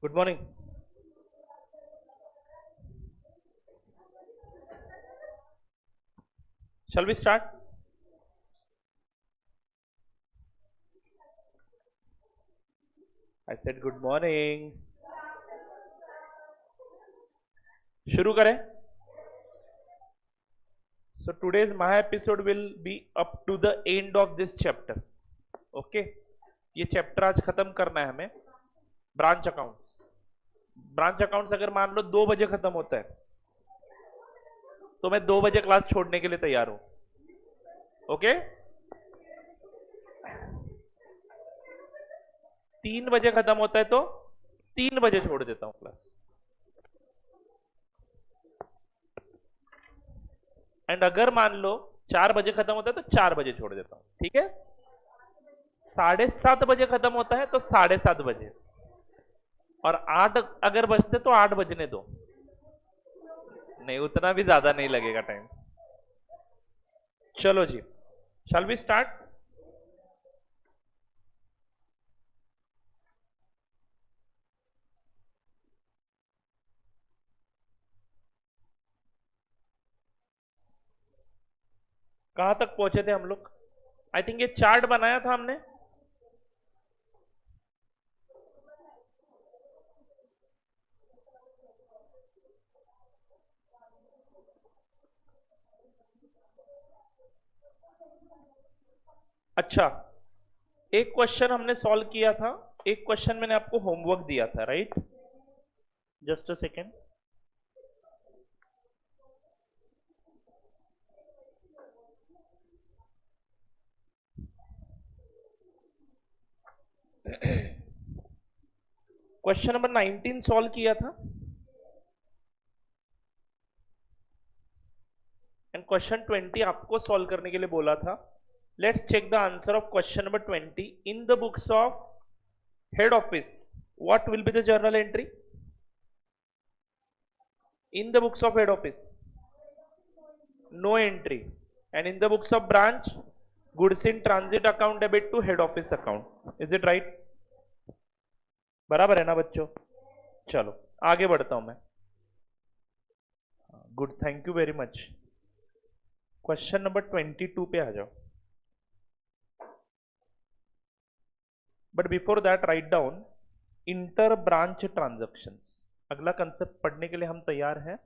Good morning. Shall we start? I said good morning. शुरू करें. So today's Maha episode will be up to the end of this chapter. Okay? ये chapter आज खत्म करना है हमें. Branch accounts. ब्रांच अकाउंट्स अगर मान लो 2 बजे खत्म होता है तो मैं 2 बजे क्लास छोड़ने के लिए तैयार हूं. ओके? 3 बजे खत्म होता है तो 3 बजे छोड़ देता हूं क्लास. एंड अगर मान लो 4 बजे खत्म होता है तो 4 बजे छोड़ देता हूं. ठीक है? 7:30 बजे खत्म होता है तो 7:30 बजे. और 8 अगर बजते तो 8 बजने दो. नहीं, उतना भी ज्यादा नहीं लगेगा टाइम. चलो जी, शैल वी स्टार्ट. कहां तक पहुंचे थे हम लोग? आई थिंक ये चार्ट बनाया था हमने. अच्छा, एक क्वेश्चन हमने सॉल्व किया था. एक क्वेश्चन मैंने आपको होमवर्क दिया था, right? Just a second. Question number 19 solve किया था. एंड क्वेश्चन 20 आपको सॉल्व करने के लिए बोला था. Let's check the answer of question number 20 in the books of head office. What will be the journal entry in the books of head office? No entry. And in the books of branch, goods in transit account debit to head office account. Is it right? बराबर है ना बच्चों? चलो आगे बढ़ता हूं मैं. Good, thank you very much. Question number 22 पे आ जाओ. But before that write down inter branch transactions. अगला कंसेप्ट पढ़ने के लिए हम तैयार हैं.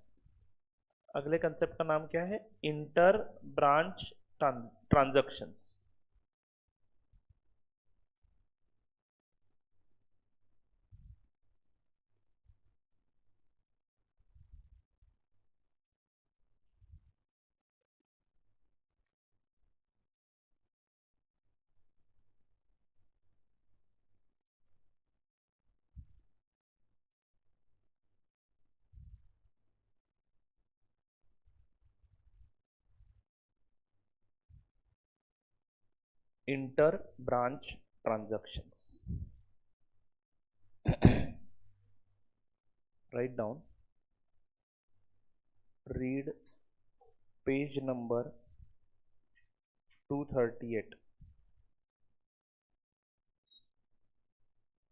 अगले कंसेप्ट का नाम क्या है? Inter branch transactions. Inter branch transactions. write down, read page number 238.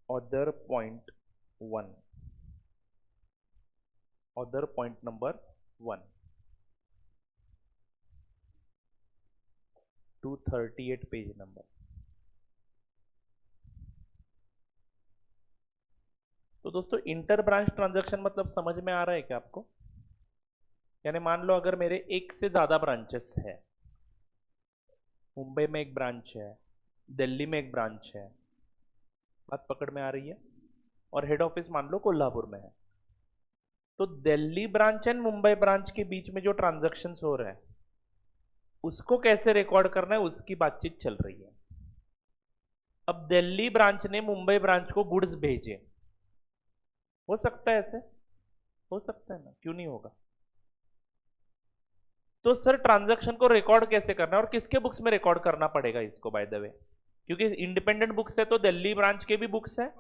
other point 1. other point number 1. 238 page number. तो दोस्तों इंटर ब्रांच ट्रांजैक्शन मतलब समझ में आ रहा है क्या आपको? यानी मान लो अगर मेरे एक से ज्यादा ब्रांचेस है. मुंबई में एक ब्रांच है, दिल्ली में एक ब्रांच है. बात पकड़ में आ रही है? और हेड ऑफिस मान लो कोल्हापुर में है. तो Delhi branch and Mumbai branch के बीच में जो ट्रांजैक्शन हो रहा है उसको कैसे रिकॉर्ड करना है उसकी बातचीत चल रही है. अब दिल्ली ब्रांच ने मुंबई ब्रांच को गुड्स भेजे. हो सकता है ऐसे? हो सकता है ना, क्यों नहीं होगा? तो सर ट्रांजैक्शन को रिकॉर्ड कैसे करना है और किसके बुक्स में रिकॉर्ड करना पड़ेगा इसको? बाय द वे, क्योंकि इंडिपेंडेंट बुक्स है तो दिल्ली ब्रांच के भी बुक्स है,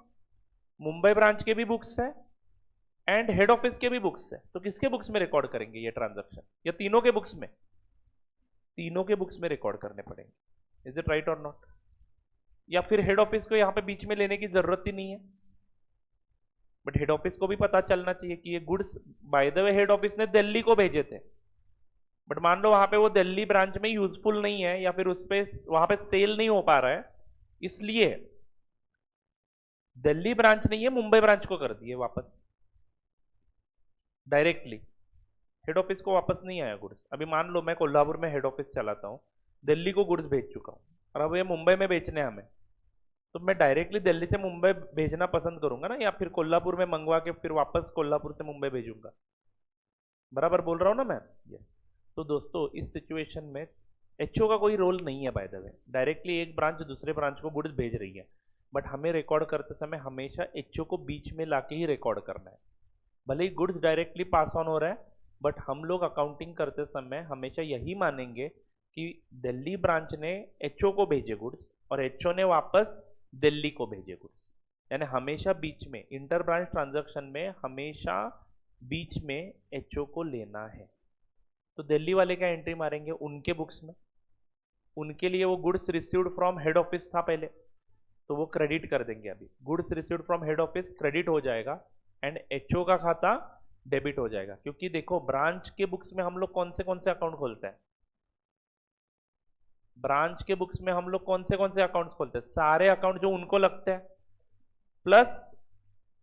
मुंबई ब्रांच के भी बुक्स है एंड हेड ऑफिस के भी बुक्स है. तो किसके बुक्स में रिकॉर्ड करेंगे ये ट्रांजैक्शन? या तीनों के बुक्स में? तीनों के बुक्स में रिकॉर्ड करने पड़ेंगे. इज इट राइट और नॉट? या फिर हेड ऑफिस को यहां पे बीच में लेने की जरूरत ही नहीं है? बट हेड ऑफिस को भी पता चलना चाहिए कि ये goods by the way head office ने दिल्ली को भेजे थे, बट मान लो वहां पे वो दिल्ली ब्रांच में यूजफुल नहीं है या फिर उस पे वहां पे सेल नहीं हो पा रहा है, इसलिए दिल्ली ब्रांच नहीं है मुंबई ब्रांच को कर दिए वापस डायरेक्टली, हेड ऑफिस को वापस नहीं आया गुड्स। अभी मान लो मैं कोल्हापुर में हेड ऑफिस चलाता हूँ, दिल्ली को गुड्स भेज चुका हूँ और अब ये मुंबई में बेचने हमें, तो मैं डायरेक्टली दिल्ली से मुंबई भेजना पसंद करूंगा ना, या फिर कोल्हापुर में मंगवा के फिर वापस कोल्हापुर से मुंबई भेजूंगा। बराबर बोल रहा हूँ ना मैं? यस। तो दोस्तों इस सिचुएशन में एचओ का कोई रोल नहीं है बाय द वे, डायरेक्टली एक ब्रांच दूसरे ब्रांच को गुड्स भेज रही है, बट हमें रिकॉर्ड करते समय हमेशा एचओ को बीच में लाके ही रिकॉर्ड करना है। भले ही गुड्स डायरेक्टली पास ऑन हो रहा है, बट हम लोग अकाउंटिंग करते समय हमेशा यही मानेंगे कि दिल्ली ब्रांच ने एचओ को भेजे गुड्स और एचओ ने वापस दिल्ली को भेजे गुड्स, यानी हमेशा बीच में इंटर ब्रांच ट्रांजैक्शन में हमेशा बीच में एचओ को लेना है। तो दिल्ली वाले क्या एंट्री मारेंगे उनके बुक्स में, उनके लिए वो goods received from head office था पहले, तो वो क्रेडिट कर देंगे। अभी goods received from head office credit हो जाएगा एंड एचओ का खाता डेबिट हो जाएगा, क्योंकि देखो ब्रांच के बुक्स में हम लोग कौन से अकाउंट खोलते हैं, ब्रांच के बुक्स में हम लोग कौन से अकाउंट्स खोलते हैं, सारे अकाउंट जो उनको लगते हैं plus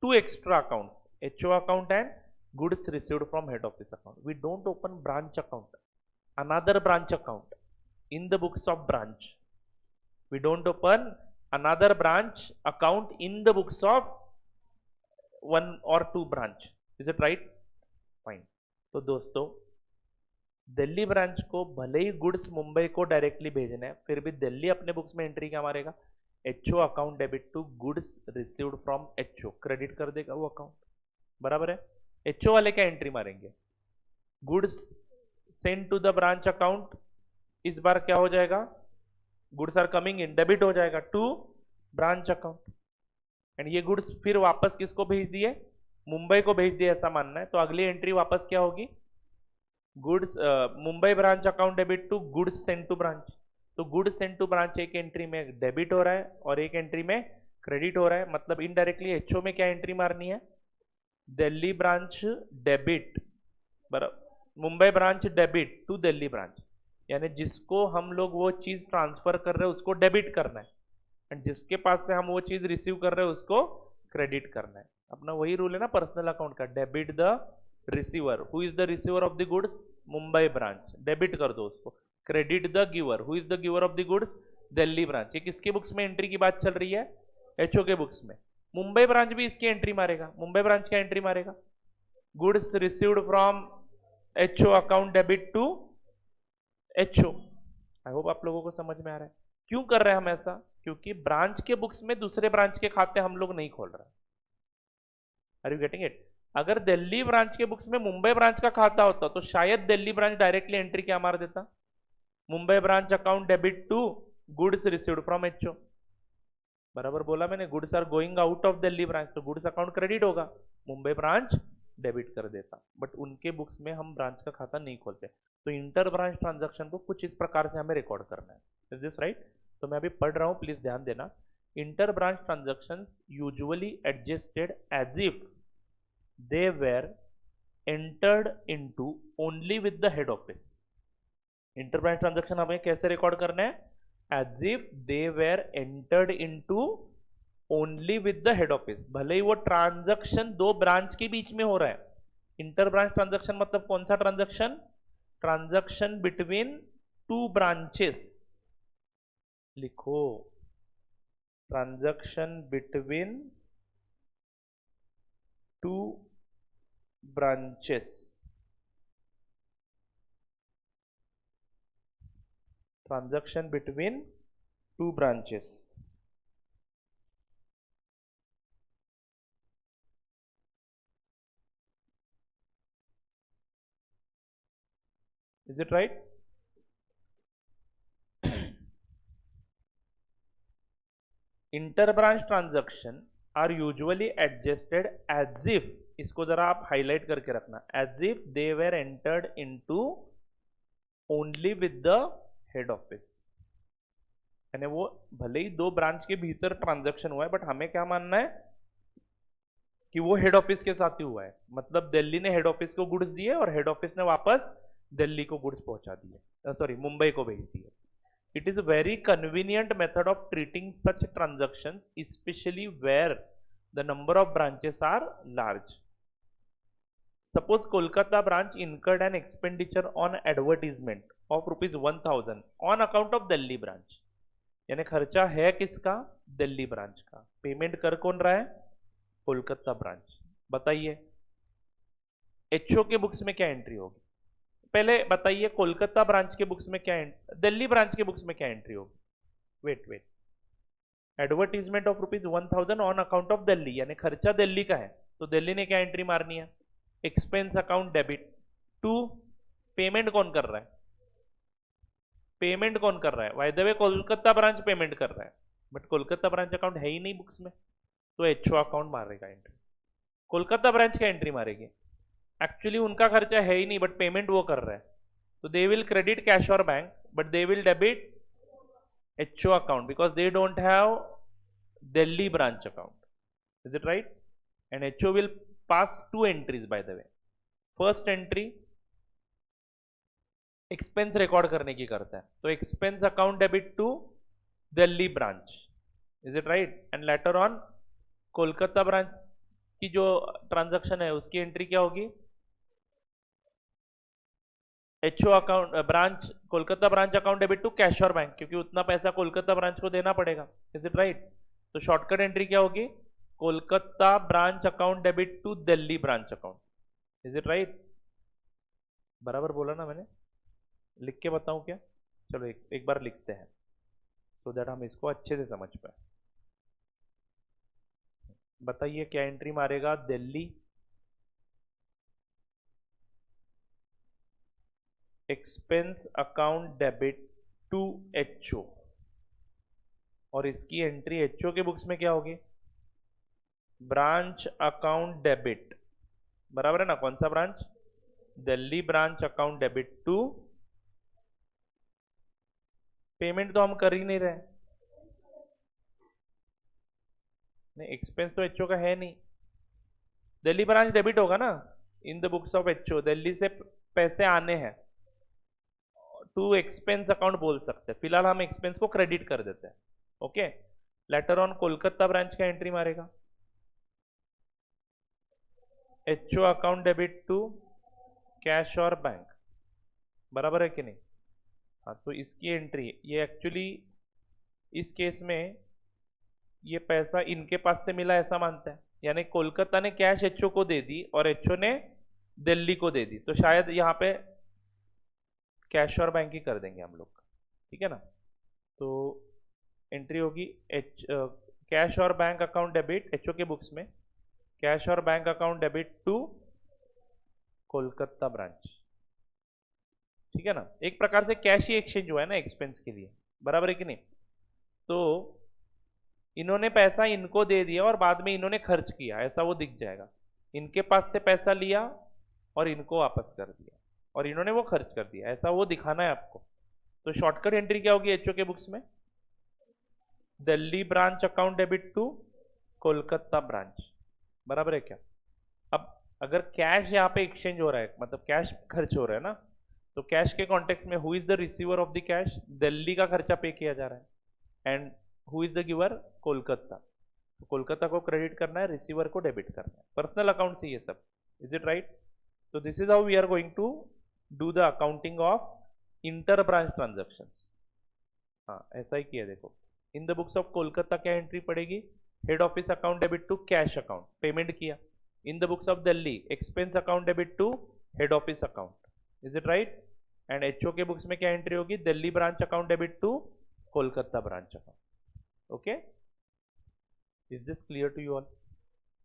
2 extra accounts, HO account and goods received from head office account. We don't open branch account, another branch account in the books of branch. We don't open another branch account in the books of 1 or 2 branch. Is it right? Fine. तो दोस्तों Delhi branch को भले ही goods Mumbai को directly भेजना है, फिर भी दिल्ली अपने बुक्स में एंट्री क्या मारेगा, HO account debit to goods received from HO, credit कर देगा वो अकाउंट। बराबर है? एचओ वाले क्या एंट्री मारेंगे, goods send to the branch account, इस बार क्या हो जाएगा, goods are coming in, debit हो जाएगा टू ब्रांच अकाउंट, एंड ये गुड्स फिर वापस किसको भेज दिए, मुंबई को भेज दिए ऐसा मानना है। तो अगली एंट्री वापस क्या होगी, goods Mumbai branch account debit to goods send to branch. तो गुड्स सेंड टू ब्रांच एक एंट्री में डेबिट हो रहा है और एक एंट्री में क्रेडिट हो रहा है, मतलब इनडायरेक्टली एचओ में क्या एंट्री मारनी है, दिल्ली ब्रांच डेबिट, बराबर, Mumbai branch debit to Delhi branch, यानी जिसको हम लोग वो चीज ट्रांसफर कर रहे हैं उसको डेबिट करना है, एंड जिसके पास से हम वो चीज रिसीव कर रहे हैं उसको क्रेडिट करना है। अपना वही रूल है ना पर्सनल अकाउंट का, debit the receiver, who is the receiver of the goods, Mumbai branch, debit कर दो उसको, credit the giver, who is the giver of the goods, Delhi branch. ये किसके बुक्स में एंट्री की बात चल रही है, एचओ के बुक्स में। मुंबई ब्रांच भी इसकी एंट्री मारेगा, मुंबई ब्रांच क्या एंट्री मारेगा, goods received from HO account debit to HO. I hope आप लोगों को समझ में आ रहा है क्यों कर रहे हैं हम ऐसा, क्योंकि ब्रांच के बुक्स में दूसरे ब्रांच के खाते हम लोग नहीं खोल रहे। Are you getting it? अगर दिल्ली ब्रांच के बुक्स में मुंबई ब्रांच का खाता होता तो शायद दिल्ली ब्रांच डायरेक्टली एंट्री क्या मार देता, Mumbai branch account debit to goods received from HO. बराबर बोला मैंने, goods are going out of Delhi branch, तो गुड्स अकाउंट क्रेडिट होगा, मुंबई ब्रांच डेबिट कर देता, बट उनके बुक्स में हम ब्रांच का खाता नहीं खोलते। तो इंटर ब्रांच ट्रांजैक्शन को कुछ इस प्रकार से हमें रिकॉर्ड करना है। Is this right? तो मैं अभी पढ़ रहा हूं, प्लीज ध्यान देना। Inter branch transactions usually adjusted as if they were entered into only with the head office. Inter branch transaction हमें कैसे रिकॉर्ड करना है, as if they were entered into only with the head office, भले ही वो transaction दो branch के बीच में हो रहा है। इंटर ब्रांच ट्रांजैक्शन मतलब कौन सा ट्रांजैक्शन, ट्रांजैक्शन बिटवीन 2 ब्रांचेस, लिखो, transaction between 2 branches, transaction between 2 branches. Is it right? Inter-branch transaction are usually adjusted as if, इसको जरा आप हाईलाइट करके रखना, as if they were entered into only with the head office, यानी वो भले ही 2 branch के भीतर ट्रांजैक्शन हुआ है, बट हमें क्या मानना है, कि वो हेड ऑफिस के साथ ही हुआ है, मतलब दिल्ली ने हेड ऑफिस को गुड्स दिए और हेड ऑफिस ने वापस दिल्ली को गुड्स पहुंचा दिए, सॉरी मुंबई को भेज दिए. It is a very convenient method of treating such transactions, specially where the number of branches are large. Suppose Kolkata branch incurred an expenditure on advertisement of ₹1000 on account of Delhi branch. यानी खर्चा है किसका? Delhi branch का. Payment कर कौन रहा है? Kolkata branch. बताइए एचओ के बुक्स में क्या एंट्री होगी? पहले बताइए कोलकाता ब्रांच के बुक्स में क्या दिल्ली ब्रांच के बुक्स में क्या एंट्री होगी? Wait, advertisement of ₹1000 on account of Delhi, यानी खर्चा दिल्ली का है, तो दिल्ली ने क्या एंट्री मारनी है? Expense account debit to. Payment कौन कर रहा है? पेमेंट कौन कर रहा है? By the way Kolkata branch payment कर रहा है, बट कोलकाता ब्रांच अकाउंट है ही नहीं बुक्स में, तो एचओ अकाउंट मारेगा एंट्री. कोलकाता ब्रांच क्या एंट्री मारेगी? एक्चुअली उनका खर्चा है ही नहीं, बट पेमेंट वो कर रहा है, तो दे विल क्रेडिट कैश और bank, but they will debit HO account because they don't have Delhi branch account. Is it right? And HO will pass two entries by the way. First entry expense record करने की करता है, तो expense account debit to Delhi branch. Is it right? And later on Kolkata branch की जो transaction है उसकी entry क्या होगी? HO account branch Kolkata branch account debit to cash और बैंक, क्योंकि उतना पैसा कोलकाता ब्रांच को देना पड़ेगा. Is it right? तो शॉर्टकट एंट्री क्या होगी? Kolkata branch account debit to Delhi branch account. Is it right? बराबर बोला ना मैंने? लिख के बताऊं क्या? चलो एक बार लिखते हैं सो दैट हम इसको अच्छे से समझ पाए. बताइए क्या एंट्री मारेगा? Delhi expense account debit to HO, और इसकी एंट्री एचओ के बुक्स में क्या होगी? Branch account debit. बराबर है ना? कौन सा branch? Delhi branch account debit to. Payment तो हम कर ही नहीं रहे. नहीं, एक्सपेंस तो एचओ का है नहीं. दिल्ली ब्रांच डेबिट होगा ना in the books of HO. Delhi से पैसे आने हैं, टू एक्सपेंस अकाउंट बोल सकते हैं. फिलहाल हम एक्सपेंस को क्रेडिट कर देते हैं. Okay. Later on Kolkata branch का एंट्री मारेगा HO account debit to cash और बैंक. बराबर है कि नहीं? हाँ, तो इसकी एंट्री ये एक्चुअली इस केस में ये पैसा इनके पास से मिला ऐसा मानता है, यानी कोलकाता ने कैश एचओ को दे दी और एचओ ने दिल्ली को दे दी, तो शायद यहाँ पे कैश और बैंक ही कर देंगे हम लोग. ठीक है ना? तो एंट्री होगी कैश और बैंक अकाउंट डेबिट एचओ के बुक्स में, कैश और bank account debit to Kolkata branch. ठीक है ना? एक प्रकार से कैश ही एक्सचेंज हुआ है ना एक्सपेंस के लिए. बराबर है कि नहीं? तो इन्होंने पैसा इनको दे दिया और बाद में इन्होंने खर्च किया, ऐसा वो दिख जाएगा. इनके पास से पैसा लिया और इनको वापस कर दिया, और इन्होंने वो खर्च कर दिया, ऐसा वो दिखाना है आपको. तो शॉर्टकट एंट्री क्या होगी एचओ के बुक्स में? Delhi branch account debit to Kolkata branch. बराबर है क्या? अब अगर कैश यहाँ पे एक्सचेंज हो रहा है, मतलब कैश खर्च हो रहा है ना, तो कैश के कॉन्टेक्स्ट में who is the receiver of the cash? Delhi का खर्चा पे किया जा रहा है. And who is the giver? Kolkata. तो कोलकाता को क्रेडिट करना है, रिसीवर को डेबिट करना है. पर्सनल अकाउंट से ये सब. Is it right? तो this is how we are going to do the accounting of inter branch transactions. हाँ, ऐसा ही किया. देखो in the books of Kolkata क्या एंट्री पड़ेगी? Head office account debit to cash account, payment किया. In the books of Delhi expense account debit to head office account. Is it right? And HO के books में क्या एंट्री होगी? Delhi branch account debit to Kolkata branch account. Okay, is this clear to you all?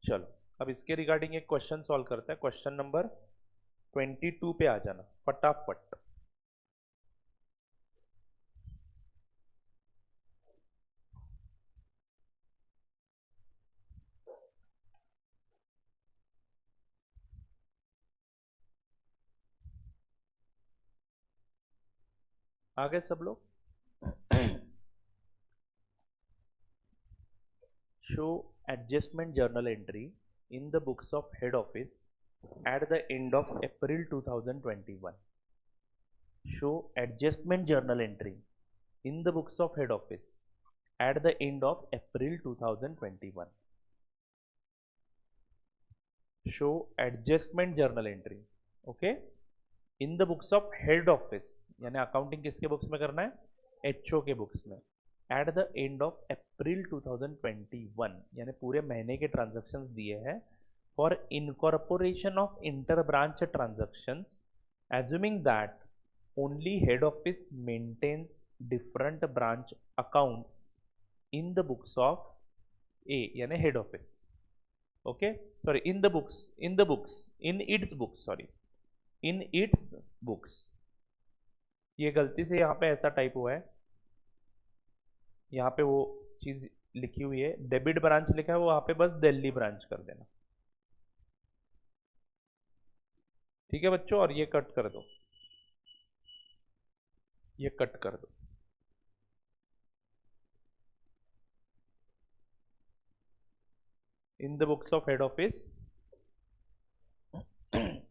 चलो अब इसके regarding एक question solve करते हैं. क्वेश्चन नंबर 22 पे आ जाना फटाफट. आ गए सब लोग? show adjustment journal entry in the books of head office at the end of April 2021. Show adjustment journal entry in the books of head office at the end of April 2021. Show adjustment journal entry, okay, in the books of head office, यानी accounting किसके books में करना है, HO के books में, at the end of April 2021, यानी पूरे महीने के ट्रांजैक्शंस दिए हैं for incorporation of inter branch transactions, assuming that only head office maintains different branch accounts in the books of A, यानी head office, okay, sorry in the books, in its books, sorry in its books. ये गलती से यहाँ पे ऐसा type हुआ है, यहाँ पे वो चीज लिखी हुई है, डेबिट ब्रांच लिखा है, वो वहां पे बस दिल्ली ब्रांच कर देना, ठीक है बच्चों। और ये कट कर दो, ये कट कर दो। In the books of head office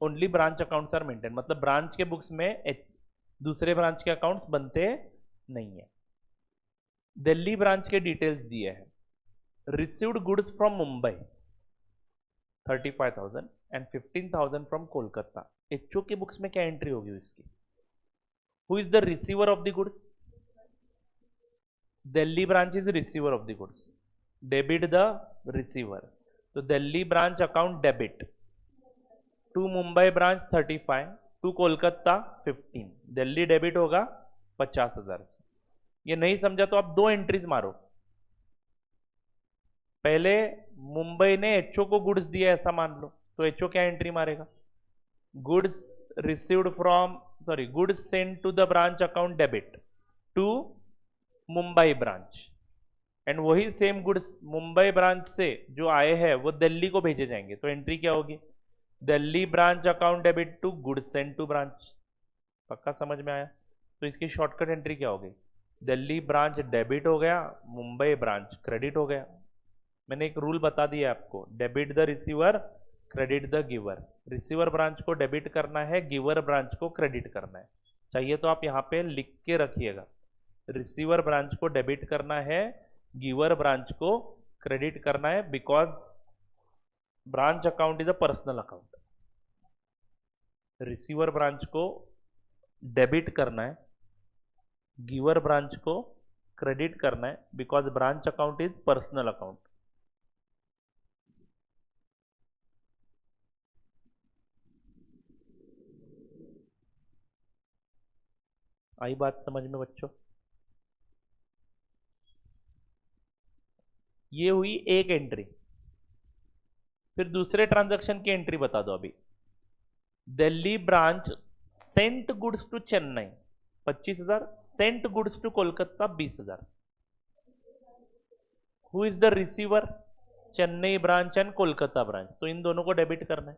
only branch accounts are maintain, मतलब ब्रांच के बुक्स में दूसरे ब्रांच के अकाउंट्स बनते नहीं है। दिल्ली ब्रांच के डिटेल्स दिए हैं, received goods from Mumbai 35,000 and 15,000 from Kolkata. HO के बुक्स में क्या एंट्री होगी इसकी? Who is the receiver of the goods? Delhi branch is receiver of the goods, debit the receiver, तो Delhi branch account debit to Mumbai branch 35, to Kolkata 15, Delhi debit होगा 50,000 से। ये नहीं समझा तो आप दो एंट्रीज मारो, पहले मुंबई ने एचओ को गुड्स दिया ऐसा मान लो, तो एचओ क्या एंट्री मारेगा? Goods received from, sorry goods send to the branch account debit to Mumbai branch, and वही सेम गुड्स मुंबई ब्रांच से जो आए हैं वो दिल्ली को भेजे जाएंगे, तो एंट्री क्या होगी? Delhi branch account debit to goods send to branch. पक्का समझ में आया? तो इसकी शॉर्टकट एंट्री क्या हो गई? दिल्ली ब्रांच डेबिट हो गया, मुंबई ब्रांच क्रेडिट हो गया। मैंने एक रूल बता दिया आपको, debit the receiver credit the giver. Receiver branch को डेबिट करना है, गिवर ब्रांच को क्रेडिट करना है। चाहिए तो आप यहाँ पे लिख के रखिएगा, रिसीवर ब्रांच को डेबिट करना है, गिवर ब्रांच को क्रेडिट करना है, because branch account is a personal account. Receiver branch को डेबिट करना है, गिवर ब्रांच को क्रेडिट करना है, because branch account is personal account. आई बात समझ में बच्चों? ये हुई एक एंट्री। फिर दूसरे ट्रांजैक्शन की एंट्री बता दो अभी। Delhi branch sent goods to Chennai 25,000, sent goods to Kolkata 20,000। Who is the receiver? Chennai branch and Kolkata branch, तो इन दोनों को डेबिट करना है।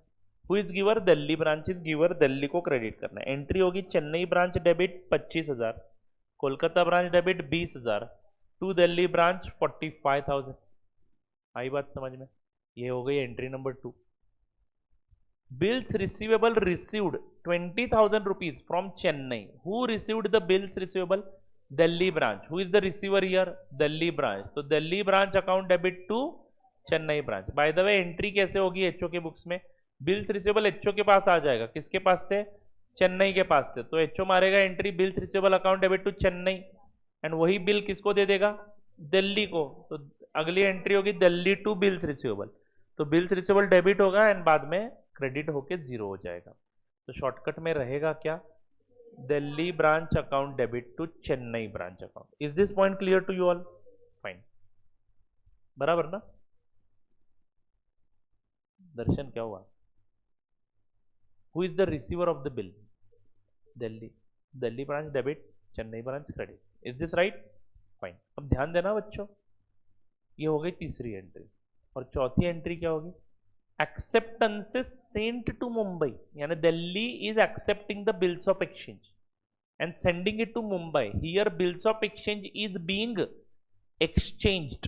Who is giver? Delhi branch is giver, Delhi को क्रेडिट करना है। एंट्री होगी Chennai branch debit 25,000, Kolkata branch debit 20,000, to Delhi branch 45,000। आई बात समझ में? ये हो गई entry number 2। Bills receivable received 20,000 rupees from Chennai. Who received the bills receivable? Delhi branch. Who is the receiver here? Delhi branch, तो Delhi branch account debit to Chennai branch. By the way entry कैसे होगी एचओ के बुक्स में? बिल्स रिसीवेबल एचओ के पास आ जाएगा, किसके पास से? चेन्नई के पास से, तो एचओ मारेगा entry bills receivable account debit to Chennai, and वही बिल किसको दे देगा? दिल्ली को, तो अगली एंट्री होगी दिल्ली टू बिल्स रिसीवेबल, तो बिल्स रिसीवेबल डेबिट होगा एंड बाद में क्रेडिट होके 0 हो जाएगा। तो शॉर्टकट में रहेगा क्या? Delhi branch account debit to Chennai branch account. Is this point clear to you all? Fine, बराबर ना? दर्शन क्या हुआ? Who is the receiver of the bill? Delhi, Delhi branch debit, Chennai branch credit. Is this right? Fine. अब ध्यान देना बच्चों, ये हो गई तीसरी एंट्री। और चौथी एंट्री क्या होगी? एक्सेप्टेंसेस सेंट टू मुंबई, यानी Delhi is accepting the bills of exchange and sending it to Mumbai. Here bills of exchange is being exchanged,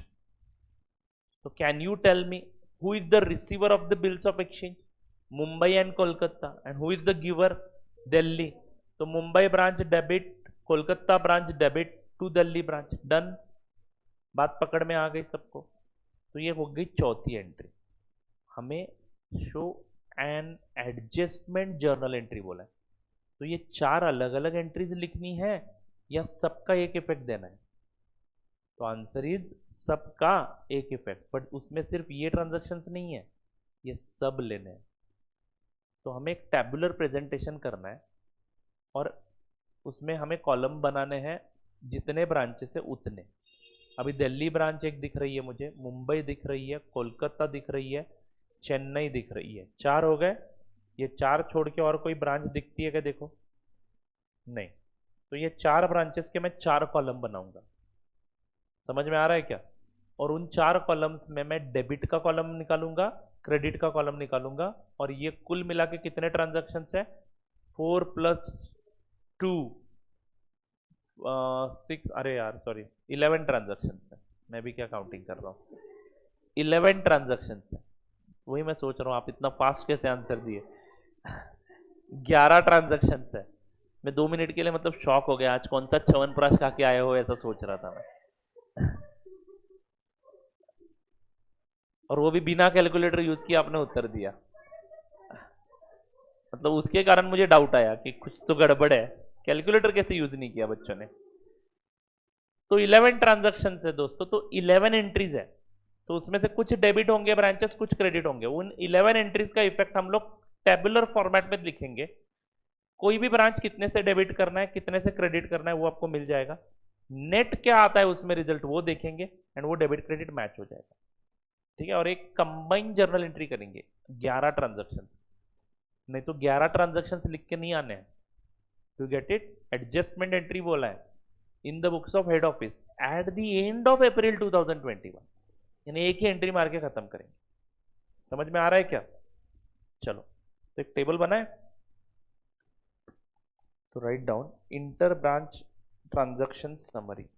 तो can you tell me Who is the receiver of the bills of exchange? Mumbai and Kolkata. And who is the giver? Delhi. तो Mumbai branch debit, Kolkata branch debit to Delhi branch. Done, बात पकड़ में आ गई सबको। तो ये हो गई चौथी एंट्री। हमें show N adjustment journal entry बोला है। तो ये चार अलग अलग एंट्रीज लिखनी है या सबका एक इफेक्ट देना है? तो आंसर इज सबका एक इफेक्ट, बट उसमें सिर्फ ये ट्रांजैक्शंस नहीं है, ये सब लेने हैं। तो हमें एक टैबुलर प्रेजेंटेशन करना है और उसमें हमें कॉलम बनाने हैं जितने ब्रांचेस है उतने। अभी दिल्ली ब्रांच एक दिख रही है मुझे, मुंबई दिख रही है, कोलकाता दिख रही है, चेन्नई दिख रही है। चार हो गए। ये चार छोड़ के और कोई ब्रांच दिखती है क्या? देखो, नहीं। तो ये चार ब्रांचेस के मैं चार कॉलम बनाऊंगा। समझ में आ रहा है क्या? और उन चार कॉलम्स में मैं डेबिट का कॉलम निकालूंगा, क्रेडिट का कॉलम निकालूंगा, और ये कुल मिला के कितने ट्रांजैक्शंस है? 4 + 2 6, अरे यार सॉरी, 11 ट्रांजैक्शंस है। मैं भी क्या काउंटिंग कर रहा हूँ, 11 ट्रांजैक्शंस है। वही मैं सोच रहा हूँ आप इतना फास्ट कैसे आंसर दिए। 11 ट्रांजैक्शंस है। मैं 2 मिनट के लिए मतलब शॉक हो गया, आज कौन सा च्यवनप्राश खा के आए हो ऐसा सोच रहा था मैं। और वो भी बिना कैलकुलेटर यूज किया आपने उत्तर दिया। मतलब उसके कारण मुझे डाउट आया कि कुछ तो गड़बड़ है, कैलकुलेटर कैसे यूज नहीं किया बच्चों ने। तो 11 ट्रांजैक्शन है दोस्तों, तो 11 एंट्रीज है। तो उसमें से कुछ डेबिट होंगे ब्रांचेस, कुछ क्रेडिट होंगे। उन 11 एंट्रीज का इफेक्ट हम लोग टेबुलर फॉर्मेट में लिखेंगे। कोई भी ब्रांच कितने से डेबिट करना है, कितने से क्रेडिट करना है, वो आपको मिल जाएगा। नेट क्या आता है उसमें रिजल्ट वो देखेंगे, एंड वो डेबिट क्रेडिट मैच हो जाएगा। ठीक है, और एक कंबाइन जर्नल एंट्री करेंगे 11 ट्रांजैक्शन। नहीं तो 11 ट्रांजैक्शन लिख के नहीं आने हैं। To get it, adjustment entry बोला है in the books of head office at the end of April 2021, यानी एक ही एंट्री मार के खत्म करेंगे। समझ में आ रहा है क्या? चलो, तो एक टेबल बना है, तो write down inter branch transaction summary.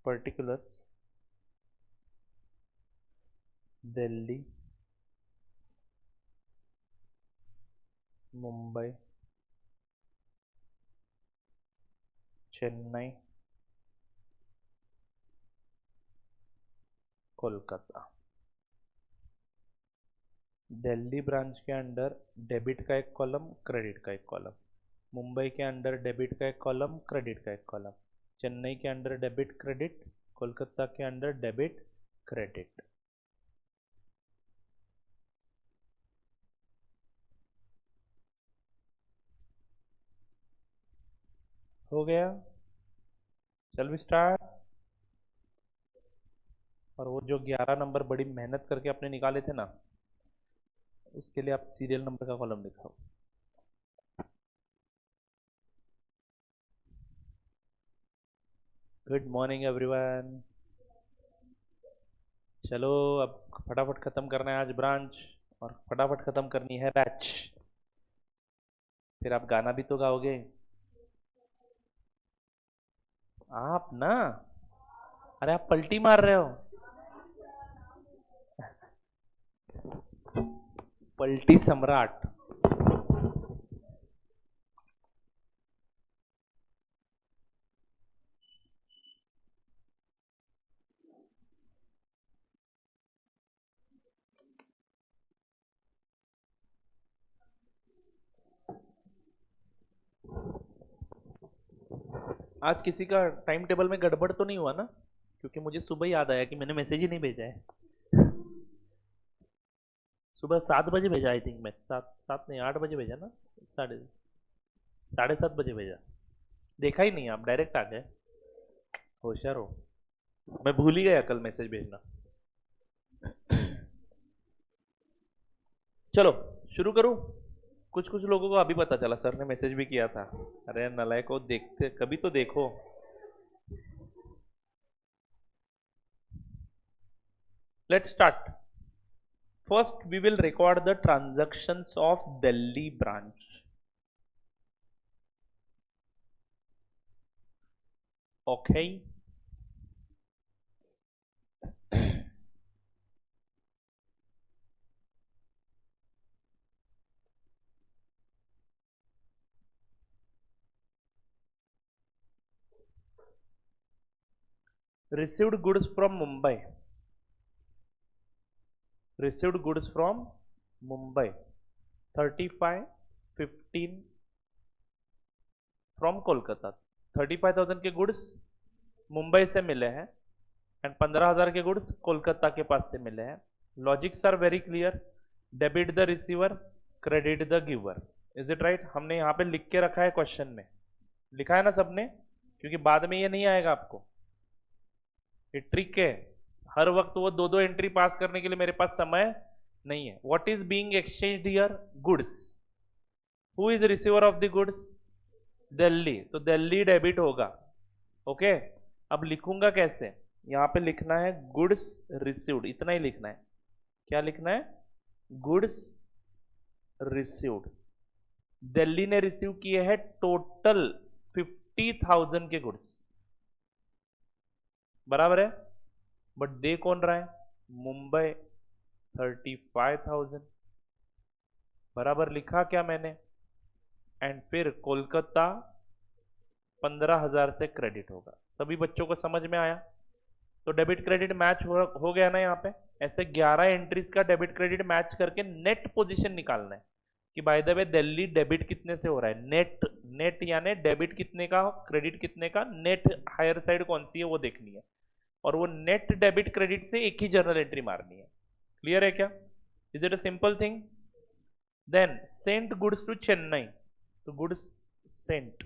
Particulars Delhi, Mumbai, Chennai, Kolkata. Delhi branch के अंडर डेबिट का एक कॉलम, क्रेडिट का एक कॉलम। मुंबई के अंडर डेबिट का एक कॉलम, क्रेडिट का एक कॉलम। चेन्नई के अंडर डेबिट क्रेडिट, कोलकाता के अंडर डेबिट क्रेडिट। हो गया? चल भी स्टार्ट। और वो जो 11 नंबर बड़ी मेहनत करके आपने निकाले थे ना, उसके लिए आप सीरियल नंबर का कॉलम लिखाओ। Good morning everyone. चलो, अब फटाफट खत्म करना है आज ब्रांच, और फटाफट खत्म करनी है बैच। फिर आप गाना भी तो गाओगे आप ना। अरे आप पलटी मार रहे हो, पलटी सम्राट। आज किसी का टाइम टेबल में गड़बड़ तो नहीं हुआ ना? क्योंकि मुझे सुबह याद आया कि मैंने मैसेज ही नहीं भेजा है। सुबह 7 बजे भेजा, आई थिंक मैं 7 नहीं 8 बजे भेजा ना, साढ़े 7:30 बजे भेजा। देखा ही नहीं, आप डायरेक्ट आ गए। होशियार हो। मैं भूल ही गया कल मैसेज भेजना। चलो शुरू करूं। कुछ कुछ लोगों को अभी पता चला, सर ने मैसेज भी किया था। अरे नलायक को देखते कभी तो देखो। Let's start. First we will record the transactions of Delhi branch. Okay, received goods from Mumbai. Received goods from Mumbai 35, 15 from Kolkata. 35,000 के गुड्स मुंबई से मिले हैं एंड 15,000 के गुड्स कोलकाता के पास से मिले हैं। Logics are very clear. Debit the receiver, credit the giver. Is it right? हमने यहाँ पे लिख के रखा है, क्वेश्चन में लिखा है ना सबने, क्योंकि बाद में ये नहीं आएगा आपको। ये ट्रिक है, हर वक्त वो दो दो एंट्री पास करने के लिए मेरे पास समय नहीं है। What is being exchanged here? Goods. Who is receiver of the goods? Delhi. तो दिल्ली डेबिट होगा। ओके, अब लिखूंगा कैसे? यहां पे लिखना है गुड्स रिसीव्ड, इतना ही लिखना है। क्या लिखना है? Goods received. दिल्ली ने रिसीव किए हैं टोटल 50,000 के गुड्स, बराबर है। बट दे कौन रहा है? मुंबई 35,000, बराबर लिखा क्या मैंने? एंड फिर कोलकाता 15,000 से क्रेडिट होगा। सभी बच्चों को समझ में आया? तो डेबिट क्रेडिट मैच हो गया ना। यहाँ पे ऐसे 11 एंट्रीज का डेबिट क्रेडिट मैच करके नेट पोजीशन निकालना है कि bye the way Delhi debit कितने से हो रहा है। नेट नेट यानी डेबिट कितने का, क्रेडिट कितने का, नेट हायर साइड कौन सी है वो देखनी है। और वो नेट डेबिट क्रेडिट से एक ही जर्नल एंट्री मारनी है। क्लियर है क्या? Is it a simple thing? Then sent goods to Chennai. तो goods sent,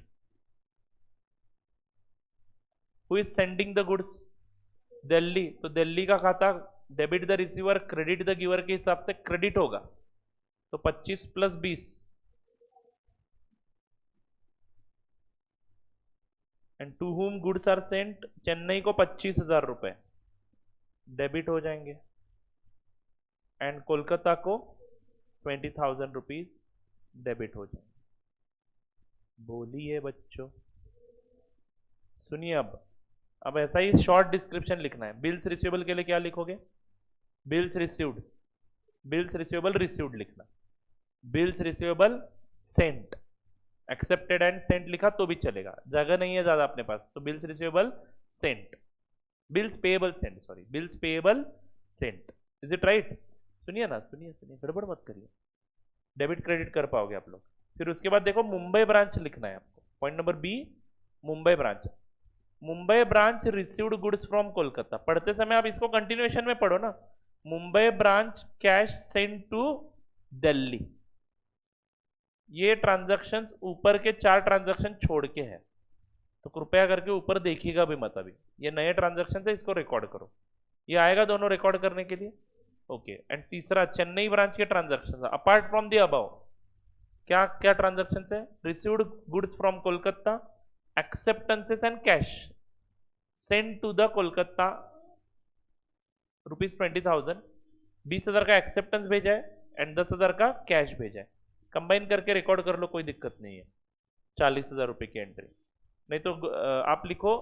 who is sending the goods? Delhi. तो दिल्ली का खाता debit the receiver, credit the giver के हिसाब से क्रेडिट होगा। तो 25 plus 20 and to whom goods are sent, Chennai को 25,000 रुपए डेबिट हो जाएंगे एंड कोलकाता को 20,000 रुपीज डेबिट हो जाएंगे। बोलिए बच्चों, सुनिए। अब ऐसा ही शॉर्ट डिस्क्रिप्शन लिखना है। बिल्स रिसीवेबल के लिए क्या लिखोगे? Bills received, bills receivable received लिखना। Bills receivable sent, accepted and sent लिखा तो भी चलेगा, जगह नहीं है ज्यादा अपने पास। तो bills receivable sent, bills payable sent, sorry bills payable sent. Is it right? सुनिए ना, सुनिए सुनिए, गड़बड़ मत करिए, डेबिट क्रेडिट कर पाओगे आप लोग। फिर उसके बाद देखो मुंबई ब्रांच लिखना है आपको। Point number B, Mumbai branch. Mumbai branch received goods from Kolkata. पढ़ते समय आप इसको कंटिन्यूएशन में पढ़ो ना। Mumbai branch cash send to Delhi. ये ट्रांजैक्शंस ऊपर के 4 ट्रांजैक्शन छोड़ के है, तो कृपया करके ऊपर देखिएगा भी मत। अभी ये नए ट्रांजैक्शन है, इसको रिकॉर्ड करो। ये आएगा दोनों रिकॉर्ड करने के लिए। ओके, एंड तीसरा चेन्नई ब्रांच के transaction apart from the above. क्या क्या ट्रांजैक्शन है? Received goods from Kolkata, acceptances and cash send to the Kolkata ₹20,000। 20,000 का एक्सेप्टेंस भेजा है एंड 10,000 का कैश भेजा है। कंबाइन करके रिकॉर्ड कर लो, कोई दिक्कत नहीं है। 40,000 रुपए की एंट्री। नहीं तो आप लिखो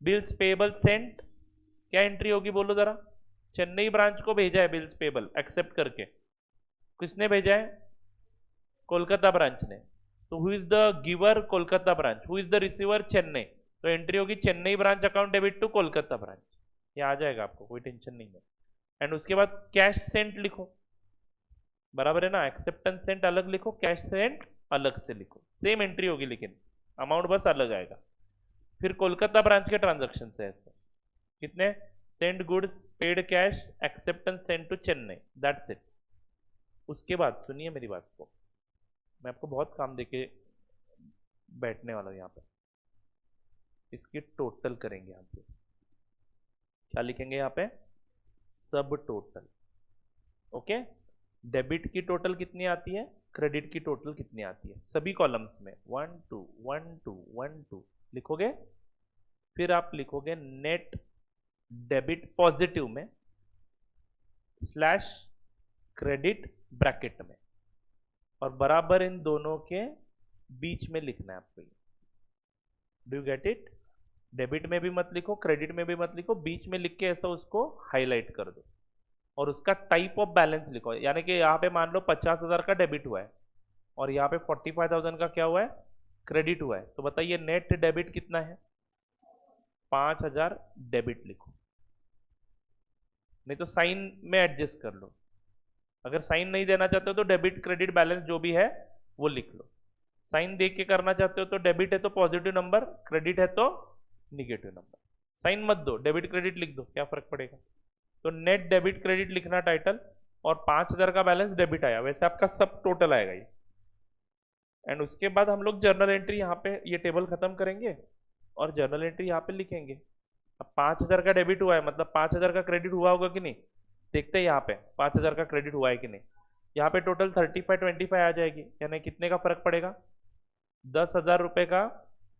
बिल्स पेबल सेंट। क्या एंट्री होगी बोलो जरा? चेन्नई ब्रांच को भेजा है बिल्स पेबल एक्सेप्ट करके। किसने भेजा है? कोलकाता ब्रांच ने। तो who is the giver? Kolkata branch. Who is the receiver? Chennai. तो एंट्री होगी Chennai branch account debit to Kolkata branch. ये आ जाएगा आपको, कोई टेंशन नहीं है। एंड उसके बाद कैश सेंट लिखो, बराबर है ना। एक्सेप्टेंस सेंट अलग लिखो, कैश सेंट अलग से लिखो। सेम एंट्री होगी लेकिन अमाउंट बस अलग आएगा। फिर कोलकाता ब्रांच के ट्रांजैक्शन है ऐसे कितने? Send goods, paid cash, acceptance send to Chennai, that's it. उसके बाद सुनिए मेरी बात को, मैं आपको बहुत काम देके बैठने वाला हूं यहाँ पे। इसकी टोटल करेंगे यहाँ पे। क्या लिखेंगे यहाँ पे? सब टोटल। ओके, डेबिट की टोटल कितनी आती है, क्रेडिट की टोटल कितनी आती है, सभी कॉलम्स में 1 2 1 2 1 2 लिखोगे। फिर आप लिखोगे नेट डेबिट पॉजिटिव में स्लैश क्रेडिट ब्रैकेट में, और बराबर इन दोनों के बीच में लिखना है आपको। Do you get it? Debit में भी मत लिखो, क्रेडिट में भी मत लिखो, बीच में लिख के ऐसा उसको हाईलाइट कर दो, और उसका टाइप ऑफ बैलेंस लिखो। यानी कि यहाँ पे मान लो 50,000 का डेबिट हुआ है और यहाँ पे 45,000 का क्या हुआ है, क्रेडिट हुआ है, तो बताइए नेट डेबिट कितना है, 5,000 डेबिट लिखो, नहीं तो साइन में एडजस्ट कर लो। अगर साइन नहीं देना चाहते हो तो डेबिट क्रेडिट बैलेंस जो भी है वो लिख लो। साइन देख के करना चाहते हो तो डेबिट है तो पॉजिटिव नंबर, क्रेडिट है तो निगेटिव नंबर। साइन मत दो, डेबिट क्रेडिट लिख दो, क्या फर्क पड़ेगा। तो नेट डेबिट क्रेडिट लिखना टाइटल, और 5,000 का बैलेंस डेबिट आया, वैसे आपका सब टोटल आएगा ये। एंड उसके बाद हम लोग जर्नल एंट्री यहाँ पे ये टेबल खत्म करेंगे और जर्नल एंट्री यहाँ पे लिखेंगे। अब 5,000 का डेबिट हुआ है मतलब 5,000 का क्रेडिट हुआ होगा कि नहीं, देखते हैं यहाँ पे 5,000 का क्रेडिट हुआ है कि नहीं। यहाँ पे टोटल 35-25 आ जाएगी, यानी कितने का फर्क पड़ेगा, 10,000 रुपए का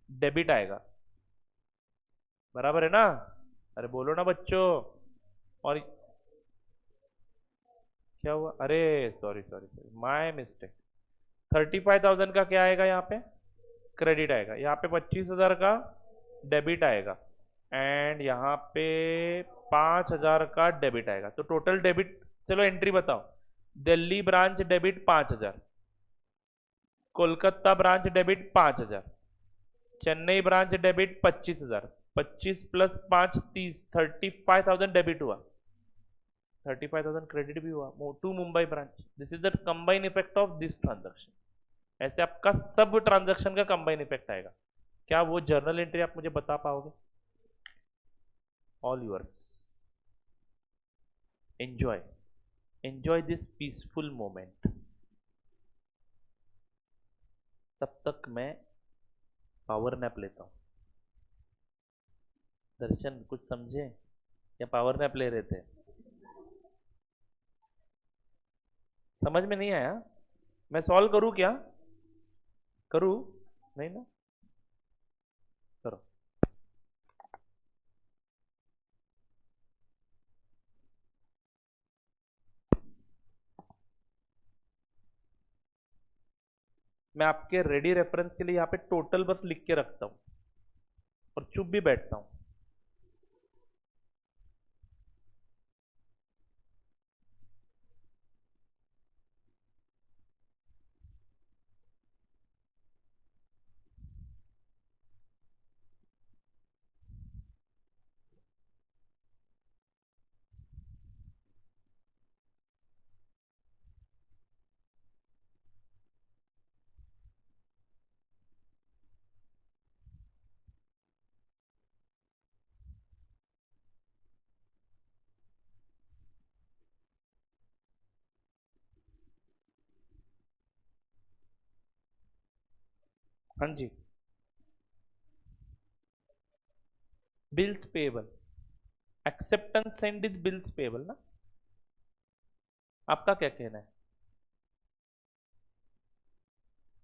डेबिट आएगा, बराबर है ना। अरे बोलो ना बच्चों। और क्या हुआ, अरे sorry sorry sorry, my mistake. 35,000 का क्या आएगा यहाँ पे, क्रेडिट आएगा, यहाँ पे 25,000 का डेबिट आएगा, एंड यहाँ पे 5,000 का डेबिट आएगा। तो टोटल डेबिट, चलो एंट्री बताओ। Delhi branch debit 5,000, Kolkata branch debit 5,000, Chennai branch debit 25,000, 25 plus 5 30, 35,000 debit हुआ, 35,000 क्रेडिट भी हुआ to Mumbai branch. This is the combine effect of this transaction. ऐसे आपका सब ट्रांजेक्शन का कंबाइन इफेक्ट आएगा। क्या वो जर्नल एंट्री आप मुझे बता पाओगे? All yours, enjoy, enjoy this peaceful moment. तब तक मैं पावर नैप लेता हूं। दर्शन कुछ समझे या पावर नैप ले रहे थे? समझ में नहीं आया? मैं सॉल्व करूं क्या? करूं? नहीं ना, करो। मैं आपके रेडी रेफरेंस के लिए यहाँ पे टोटल बस लिख के रखता हूं और चुप भी बैठता हूं। हाँ जी, bills payable, acceptance send is bills payable ना, आपका क्या कहना है?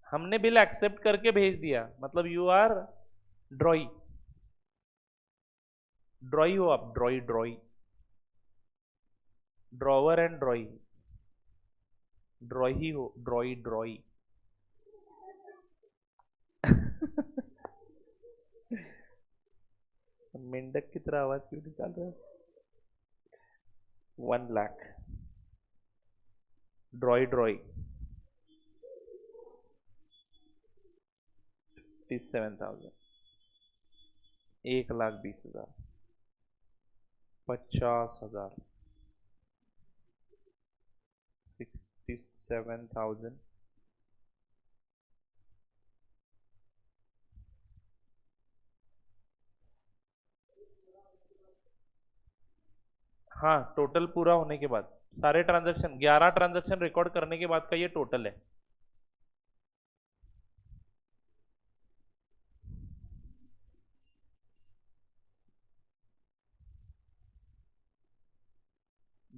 हमने बिल एक्सेप्ट करके भेज दिया, मतलब यू आर ड्रॉई, ड्रॉई हो आप, ड्रॉई ड्रॉई, ड्रॉवर एंड ड्रॉई, ड्रॉई ही हो, ड्रॉई ड्रॉई। मेंढक की तरह आवाज क्यों निकाल रहे हो? 1 लाख, ड्रॉई ड्रॉई, 57,000, 1,20,000, 50,000, 67,000। हाँ, टोटल पूरा होने के बाद सारे ट्रांजैक्शन 11 ट्रांजैक्शन रिकॉर्ड करने के बाद का ये टोटल है।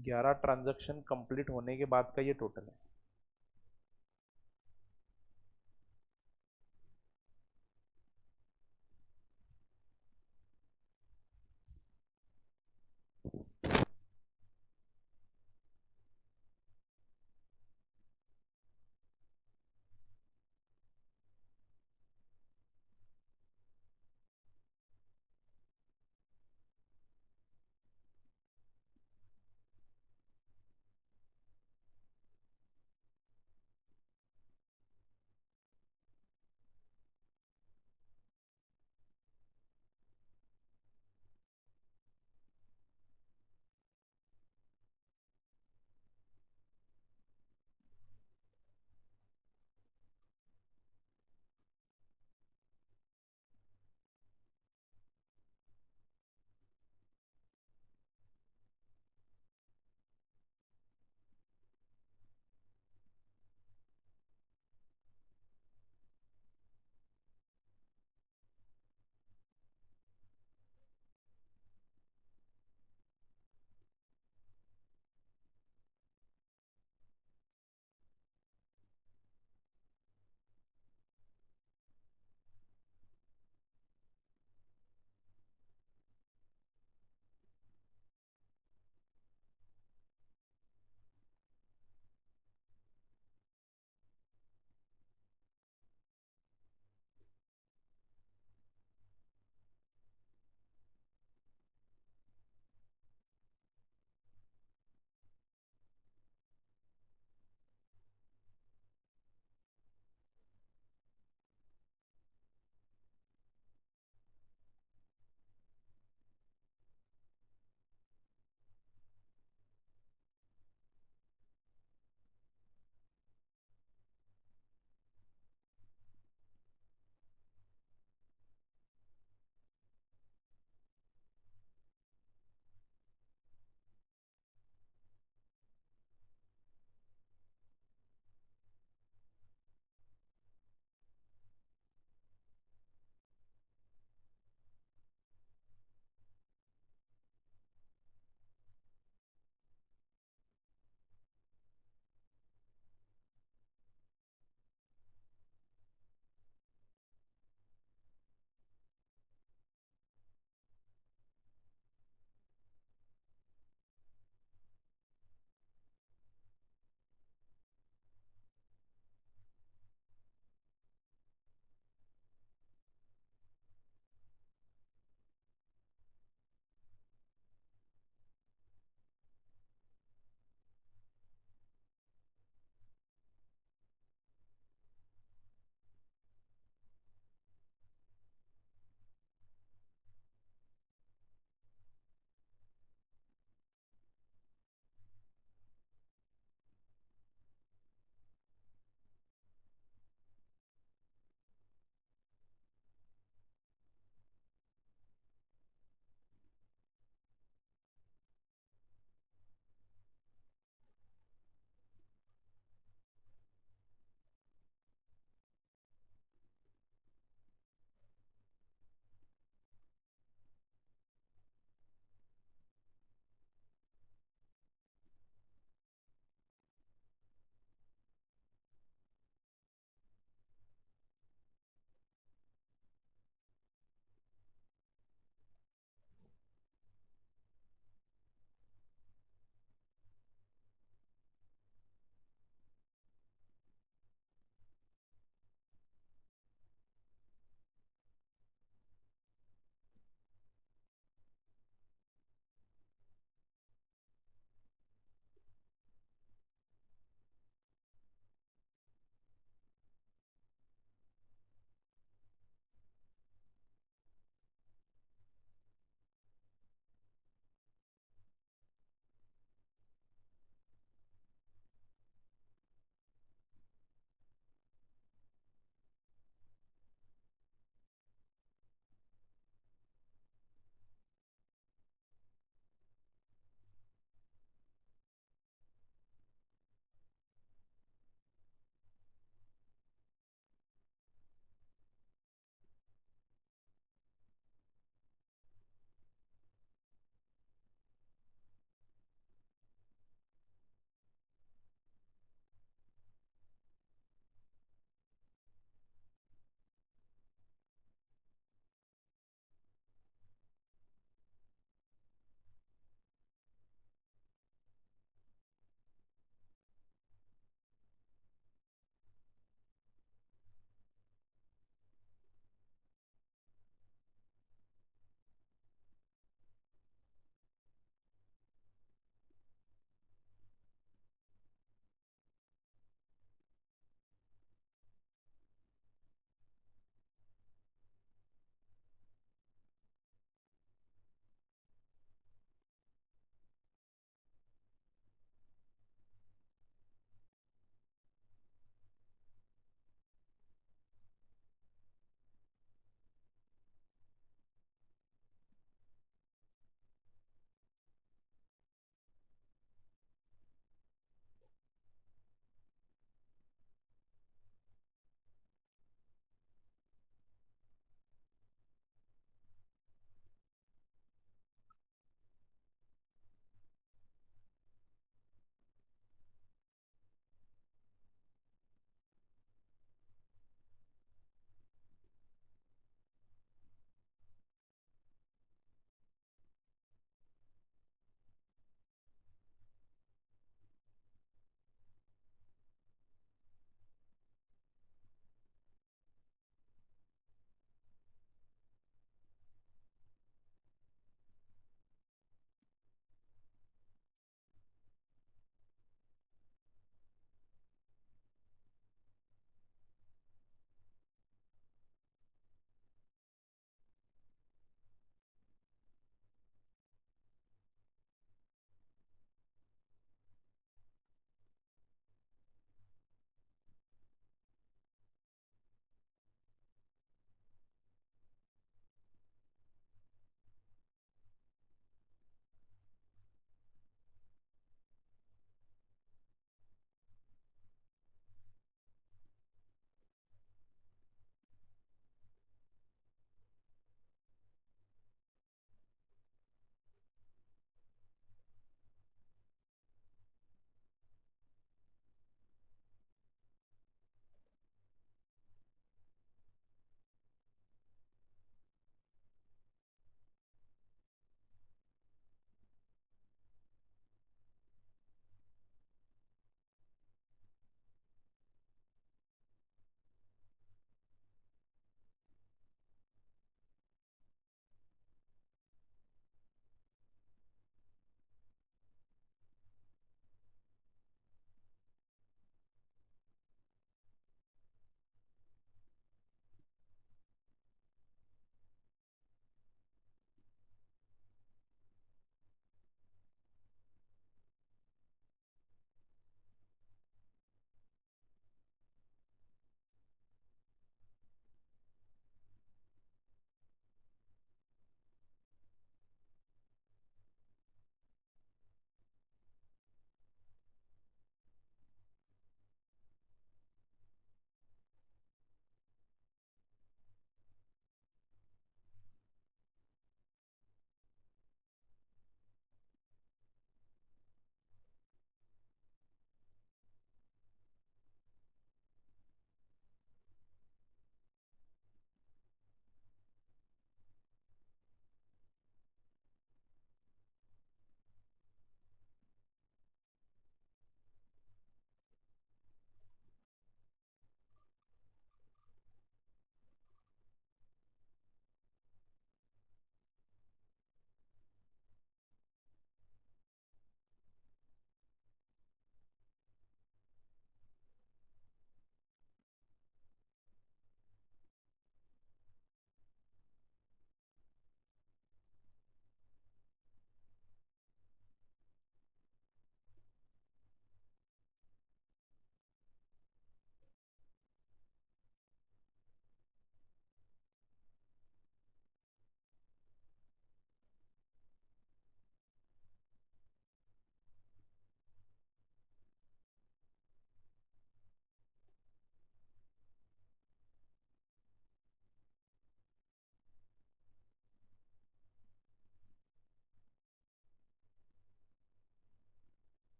11 ट्रांजैक्शन कंप्लीट होने के बाद का ये टोटल है।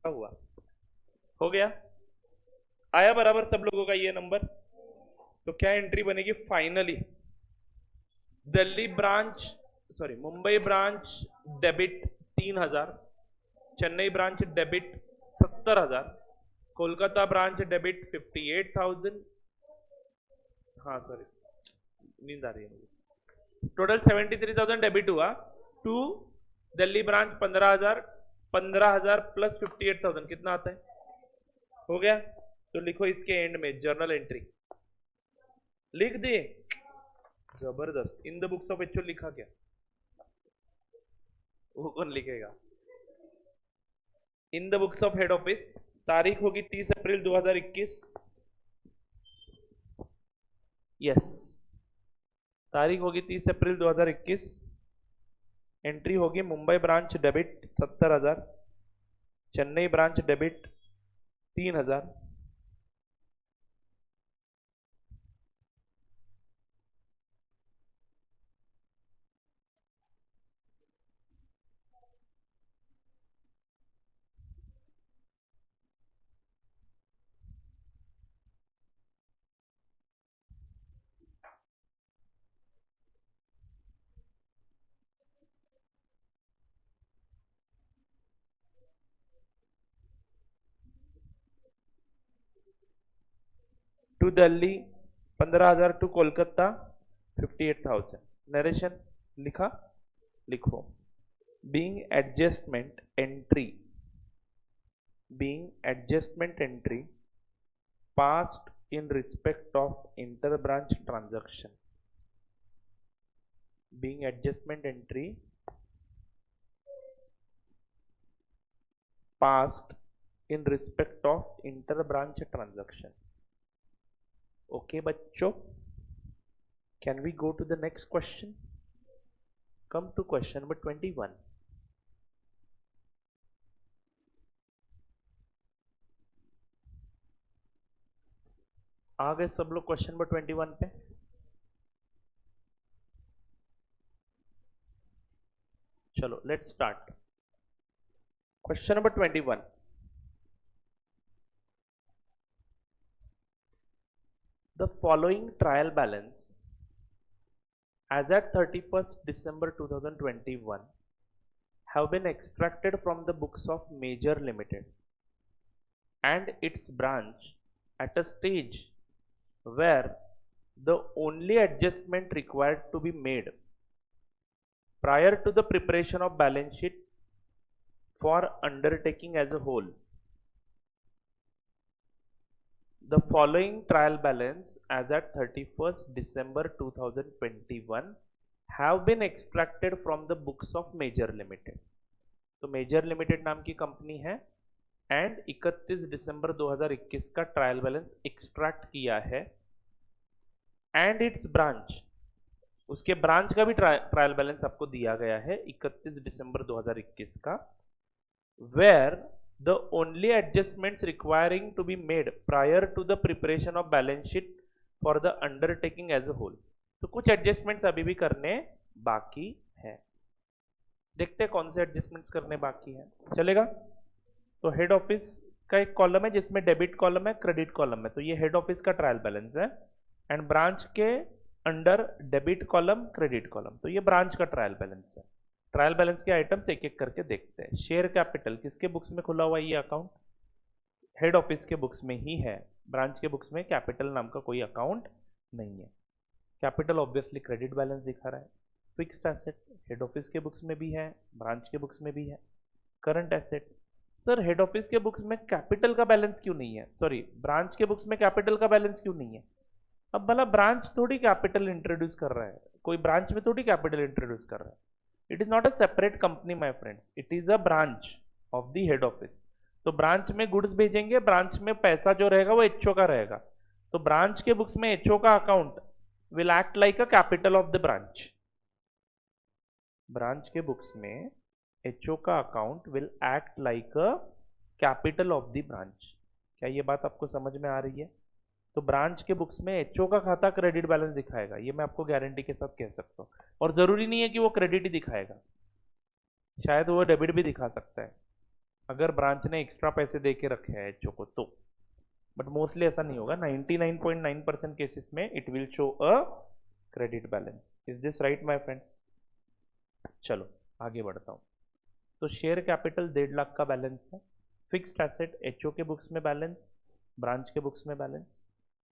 हुआ, हो गया, आया बराबर सब लोगों का ये नंबर। तो क्या एंट्री बनेगी finally, Delhi branch, sorry Mumbai branch debit 3,000, Chennai branch debit 70,000, Kolkata branch debit 58,000, हाँ सॉरी नींद आ रही है मुझे, टोटल 73,000 डेबिट हुआ टू दिल्ली ब्रांच 15,000, 15,000 प्लस 58,000 कितना आता है, हो गया। तो लिखो इसके एंड में जर्नल एंट्री लिख दिए, जबरदस्त। इन द बुक्स ऑफ एचओ लिखा क्या, वो कौन लिखेगा, इन the books of head office, तारीख होगी 30 अप्रैल 2021, यस तारीख होगी 30 अप्रैल 2021, एंट्री होगी Mumbai branch debit 70,000, Chennai branch debit 3,000, to Delhi 15,000, to Kolkata 58,000, narration लिखा, लिखो being adjustment entry, being adjustment entry passed in respect of inter-branch transaction, being adjustment entry passed in respect of inter-branch transaction. Okay बच्चों, can we go to the next question? Come to question number 21. आ गए सब लोग question number 21 पे, चलो let's start. Question number 21, the following trial balance as at 31st December 2021 have been extracted from the books of Major Limited and its branch at a stage where the only adjustment required to be made prior to the preparation of balance sheet for undertaking as a whole. The following trial balance as at 31st December 2021 have been extracted from the books of Major Limited. तो major limited नाम की company है and 31 दिसंबर 2021 का trial balance extract किया है and it's branch, उसके branch का भी ट्रायल बैलेंस आपको दिया गया है 31 दिसंबर 2021 का, where the only adjustments requiring to be made prior to the preparation of balance sheet for the undertaking as a whole. तो कुछ एडजस्टमेंट्स अभी भी करने बाकी है, देखते हैं कौन से एडजस्टमेंट्स करने बाकी है, चलेगा। तो हेड ऑफिस का एक कॉलम है जिसमें डेबिट कॉलम है, क्रेडिट कॉलम है, तो ये हेड ऑफिस का ट्रायल बैलेंस है एंड ब्रांच के under debit column credit column, तो ये ब्रांच का ट्रायल बैलेंस है। ट्रायल बैलेंस के आइटम्स एक एक करके देखते हैं। शेयर कैपिटल किसके बुक्स में खुला हुआ है ये अकाउंट, हेड ऑफिस के बुक्स में ही है, ब्रांच के बुक्स में कैपिटल नाम का कोई अकाउंट नहीं है। कैपिटल ऑब्वियसली क्रेडिट बैलेंस दिखा रहा है। फिक्स्ड एसेट हेड ऑफिस के बुक्स में भी है, ब्रांच के बुक्स में भी है। Current asset, sir head office के बुक्स में कैपिटल का बैलेंस क्यों नहीं है, सॉरी ब्रांच के बुक्स में कैपिटल का बैलेंस क्यों नहीं है। अब भला ब्रांच थोड़ी कैपिटल इंट्रोड्यूस कर रहा है, कोई ब्रांच में थोड़ी कैपिटल इंट्रोड्यूस कर रहा है। It is not a separate company my friends, it is a branch of the head office. तो ब्रांच में गुड्स भेजेंगे, ब्रांच में पैसा जो रहेगा वो एचओ का रहेगा, तो ब्रांच के बुक्स में एचओ का account will act like a capital of the branch. Branch के बुक्स में एचओ का account will act like a capital of the branch. क्या ये बात आपको समझ में आ रही है। तो ब्रांच के बुक्स में एचओ का खाता क्रेडिट बैलेंस दिखाएगा, ये मैं आपको गारंटी के साथ कह सकता हूँ। और जरूरी नहीं है कि वो क्रेडिट ही दिखाएगा, शायद वो डेबिट भी दिखा सकता है। अगर ब्रांच ने एक्स्ट्रा पैसे दे के रखे हैं एचओ को तो, बट मोस्टली ऐसा नहीं होगा। 99.9% केसेस में it will show a credit balance. Is this right my friends? चलो आगे बढ़ता हूँ। तो शेयर कैपिटल 1.5 लाख का बैलेंस है। फिक्स्ड एसेट एचओ के बुक्स में बैलेंस, ब्रांच के बुक्स में बैलेंस।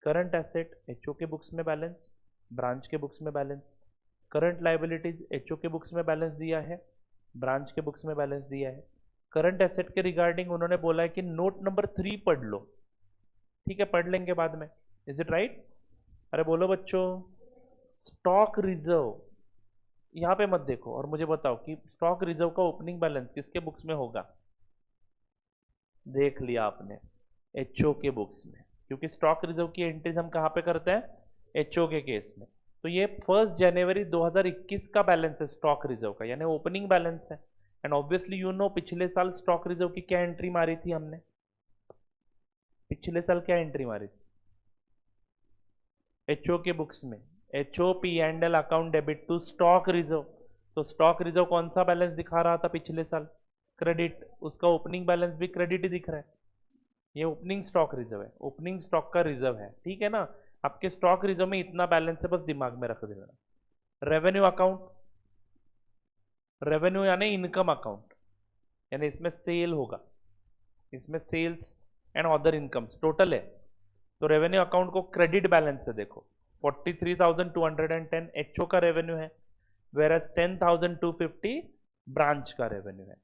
करंट एसेट एचओ के बुक्स में बैलेंस, ब्रांच के बुक्स में बैलेंस। करंट लाइबिलिटीज एचओ के बुक्स में बैलेंस दिया है, ब्रांच के बुक्स में बैलेंस दिया है। करंट एसेट के रिगार्डिंग उन्होंने बोला है कि नोट नंबर 3 पढ़ लो। ठीक है, पढ़ लेंगे बाद में। Is it right? अरे बोलो बच्चों। स्टॉक रिजर्व, यहां पे मत देखो और मुझे बताओ कि स्टॉक रिजर्व का ओपनिंग बैलेंस किसके बुक्स में होगा? देख लिया आपने, एचओ के बुक्स में, क्योंकि स्टॉक रिजर्व की एंट्रीज हम कहां पे करते हैं? एचओ के केस में। तो ये 1 जनवरी 2021 का बैलेंस है स्टॉक रिजर्व का, यानी ओपनिंग बैलेंस है। एंड ऑब्वियसली यू नो पिछले साल स्टॉक रिजर्व की क्या एंट्री मारी थी हमने? पिछले साल क्या एंट्री मारी थी एचओ के बुक्स में? HO P and L account debit to stock reserve. तो स्टॉक रिजर्व कौन सा बैलेंस दिखा रहा था पिछले साल? क्रेडिट। उसका ओपनिंग बैलेंस भी क्रेडिट ही दिख रहा है। ये ओपनिंग स्टॉक रिजर्व है, ओपनिंग स्टॉक का रिजर्व है। ठीक है ना? आपके स्टॉक रिजर्व में इतना बैलेंस है, बस दिमाग में रख देना। रेवेन्यू अकाउंट, रेवेन्यू यानी इनकम अकाउंट, यानी इसमें सेल होगा, इसमें sales and other incomes total है। तो रेवेन्यू अकाउंट को क्रेडिट बैलेंस है, देखो 43,210 एचओ का रेवेन्यू है, वेरस 10,250 ब्रांच का रेवेन्यू है।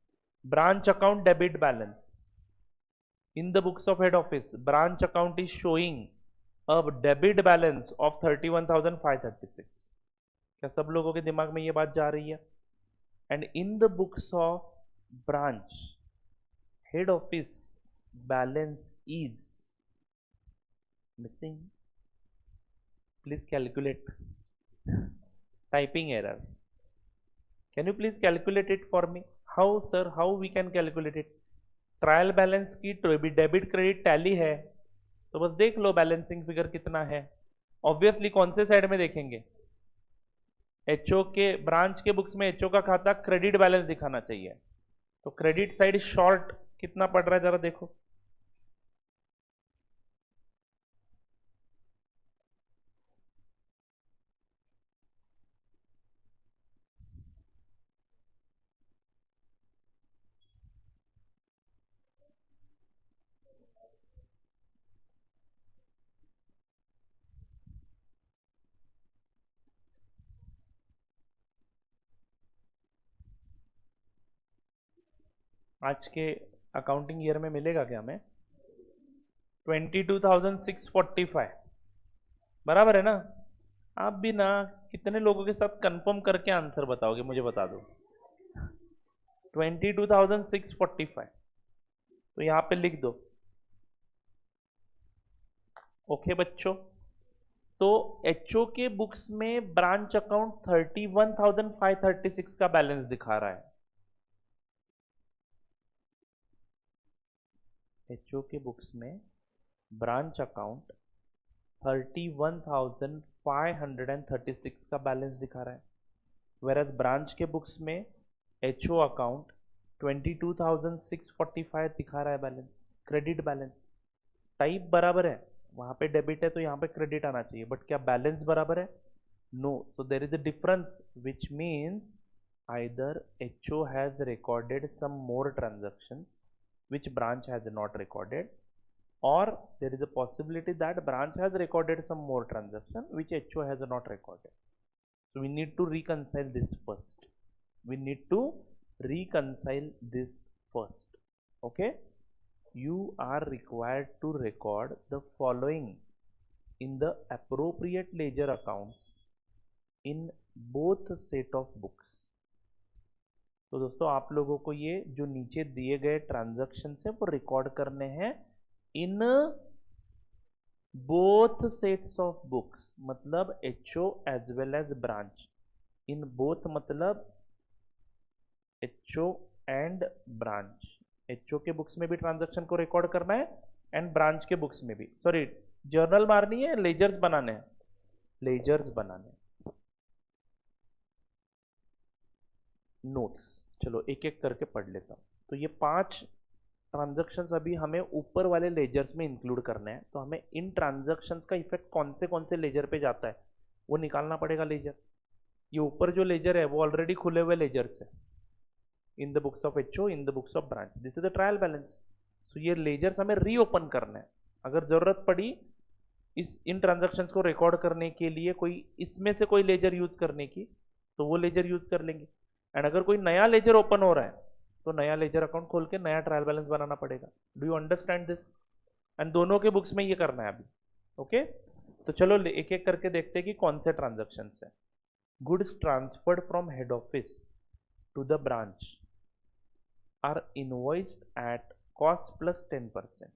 Branch account debit balance in the books of head office, branch account is showing a debit balance of 31,536। क्या सब लोगों के दिमाग में ये बात जा रही है? and in the books of branch head office balance is missing। please calculate। typing error, can you please calculate it for me? how sir, how we can calculate it? Trial balance की debit credit tally है, तो बस देख लो balancing figure कितना है। Obviously कौन से side में देखेंगे? एचओ के ब्रांच के बुक्स में एचओ का खाता क्रेडिट बैलेंस दिखाना चाहिए, तो क्रेडिट साइड शॉर्ट कितना पड़ रहा है जरा देखो। आज के अकाउंटिंग ईयर में मिलेगा क्या हमें? 22,645 बराबर है ना? आप भी ना कितने लोगों के साथ कंफर्म करके आंसर बताओगे मुझे बता दो। 22,645, तो यहां पे लिख दो। ओके बच्चों, तो एचओ के बुक्स में ब्रांच अकाउंट 31,536 का बैलेंस दिखा रहा है। एचओ के बुक्स में ब्रांच अकाउंट 31,536 का बैलेंस दिखा रहा है, वेरस ब्रांच के बुक्स में एचओ अकाउंट 22,645 दिखा रहा है बैलेंस, क्रेडिट बैलेंस। टाइप बराबर है, वहां पे डेबिट है तो यहाँ पे क्रेडिट आना चाहिए, बट क्या बैलेंस बराबर है? No. So there is a difference which means either HO has recorded some more transactions which branch has not recorded, or there is a possibility that branch has recorded some more transaction which HO has not recorded. So we need to reconcile this first. We need to reconcile this first. Okay? You are required to record the following in the appropriate ledger accounts in both set of books. तो दोस्तों आप लोगों को ये जो नीचे दिए गए ट्रांजैक्शन है वो रिकॉर्ड करने हैं in both sets of books, मतलब HO as well as branch. In both मतलब एचओ एंड ब्रांच। एचओ के बुक्स में भी ट्रांजैक्शन को रिकॉर्ड करना है एंड ब्रांच के बुक्स में भी। सॉरी, जर्नल मारनी है, लेजर्स बनाने हैं, लेजर्स बनाने हैं। नोट्स, चलो एक एक करके पढ़ लेता हूं। तो ये 5 ट्रांजैक्शंस अभी हमें ऊपर वाले लेजर्स में इंक्लूड करने हैं, तो हमें इन ट्रांजैक्शंस का इफेक्ट कौन से लेजर पे जाता है वो निकालना पड़ेगा लेजर। ये ऊपर जो लेजर है वो ऑलरेडी खुले हुए लेजर्स है in the books of HO, in the books of branch, this is the trial balance. So ये लेजर्स हमें रीओपन करना है। अगर जरूरत पड़ी इन ट्रांजैक्शंस को रिकॉर्ड करने के लिए कोई इसमें से कोई लेजर यूज करने की, तो वो लेजर यूज कर लेंगे। एंड अगर कोई नया लेजर ओपन हो रहा है तो नया लेजर अकाउंट खोल के नया ट्रायल बैलेंस बनाना पड़ेगा। Do you understand this? And दोनों के बुक्स में ये करना है अभी। ओके तो चलो एक एक करके देखते हैं कि कौन से ट्रांजेक्शन है। Goods transferred from head office to the branch are invoiced at cost plus 10%।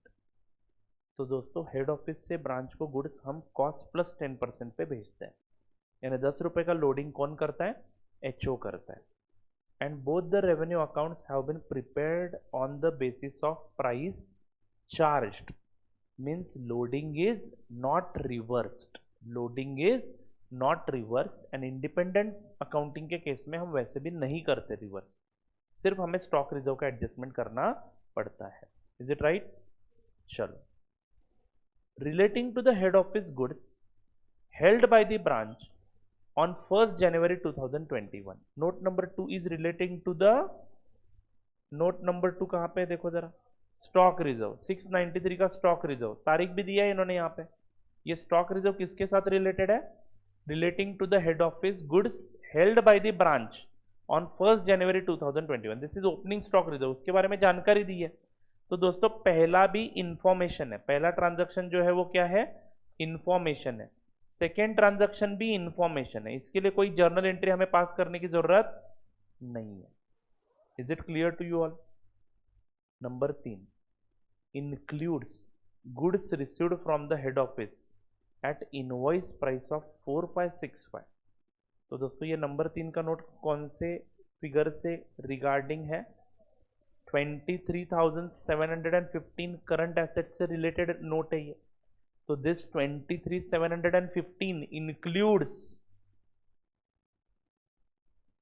तो दोस्तों हेड ऑफिस से ब्रांच को गुड्स हम कॉस्ट प्लस 10% पे भेजते हैं, यानी 10 रुपए का लोडिंग कौन करता है? एचओ करता है। And both the revenue accounts have been prepared on the basis of price charged, means loading is not reversed, loading is not reversed. And independent accounting के केस में हम वैसे भी नहीं करते रिवर्स, सिर्फ हमें स्टॉक रिजर्व का एडजस्टमेंट करना पड़ता है। Is it right? चलो, relating to the head office goods held by the branch on 1st January 2021. Note number 2 is relating to the, note number 2 कहाँ पे देखो जरा, स्टॉक रिजर्व 693 का स्टॉक रिजर्व, तारीख भी दिया है इन्होंने यहाँ पे। ये स्टॉक रिजर्व किसके साथ रिलेटेड है? Relating to the head office goods held by the branch on 1st January 2021। This is opening stock reserve, उसके बारे में जानकारी दी है। तो दोस्तों पहला भी इंफॉर्मेशन है, पहला ट्रांजैक्शन जो है वो क्या है? इंफॉर्मेशन है। सेकेंड ट्रांजैक्शन भी इंफॉर्मेशन है, इसके लिए कोई जर्नल एंट्री हमें पास करने की जरूरत नहीं है। Is it clear to you all? Number 3, includes goods received from the head office at invoice price of 4565। तो दोस्तों ये नंबर 3 का नोट कौन से फिगर से रिगार्डिंग है? 23,715 करंट एसेट से रिलेटेड नोट है ये। तो this 23,715 includes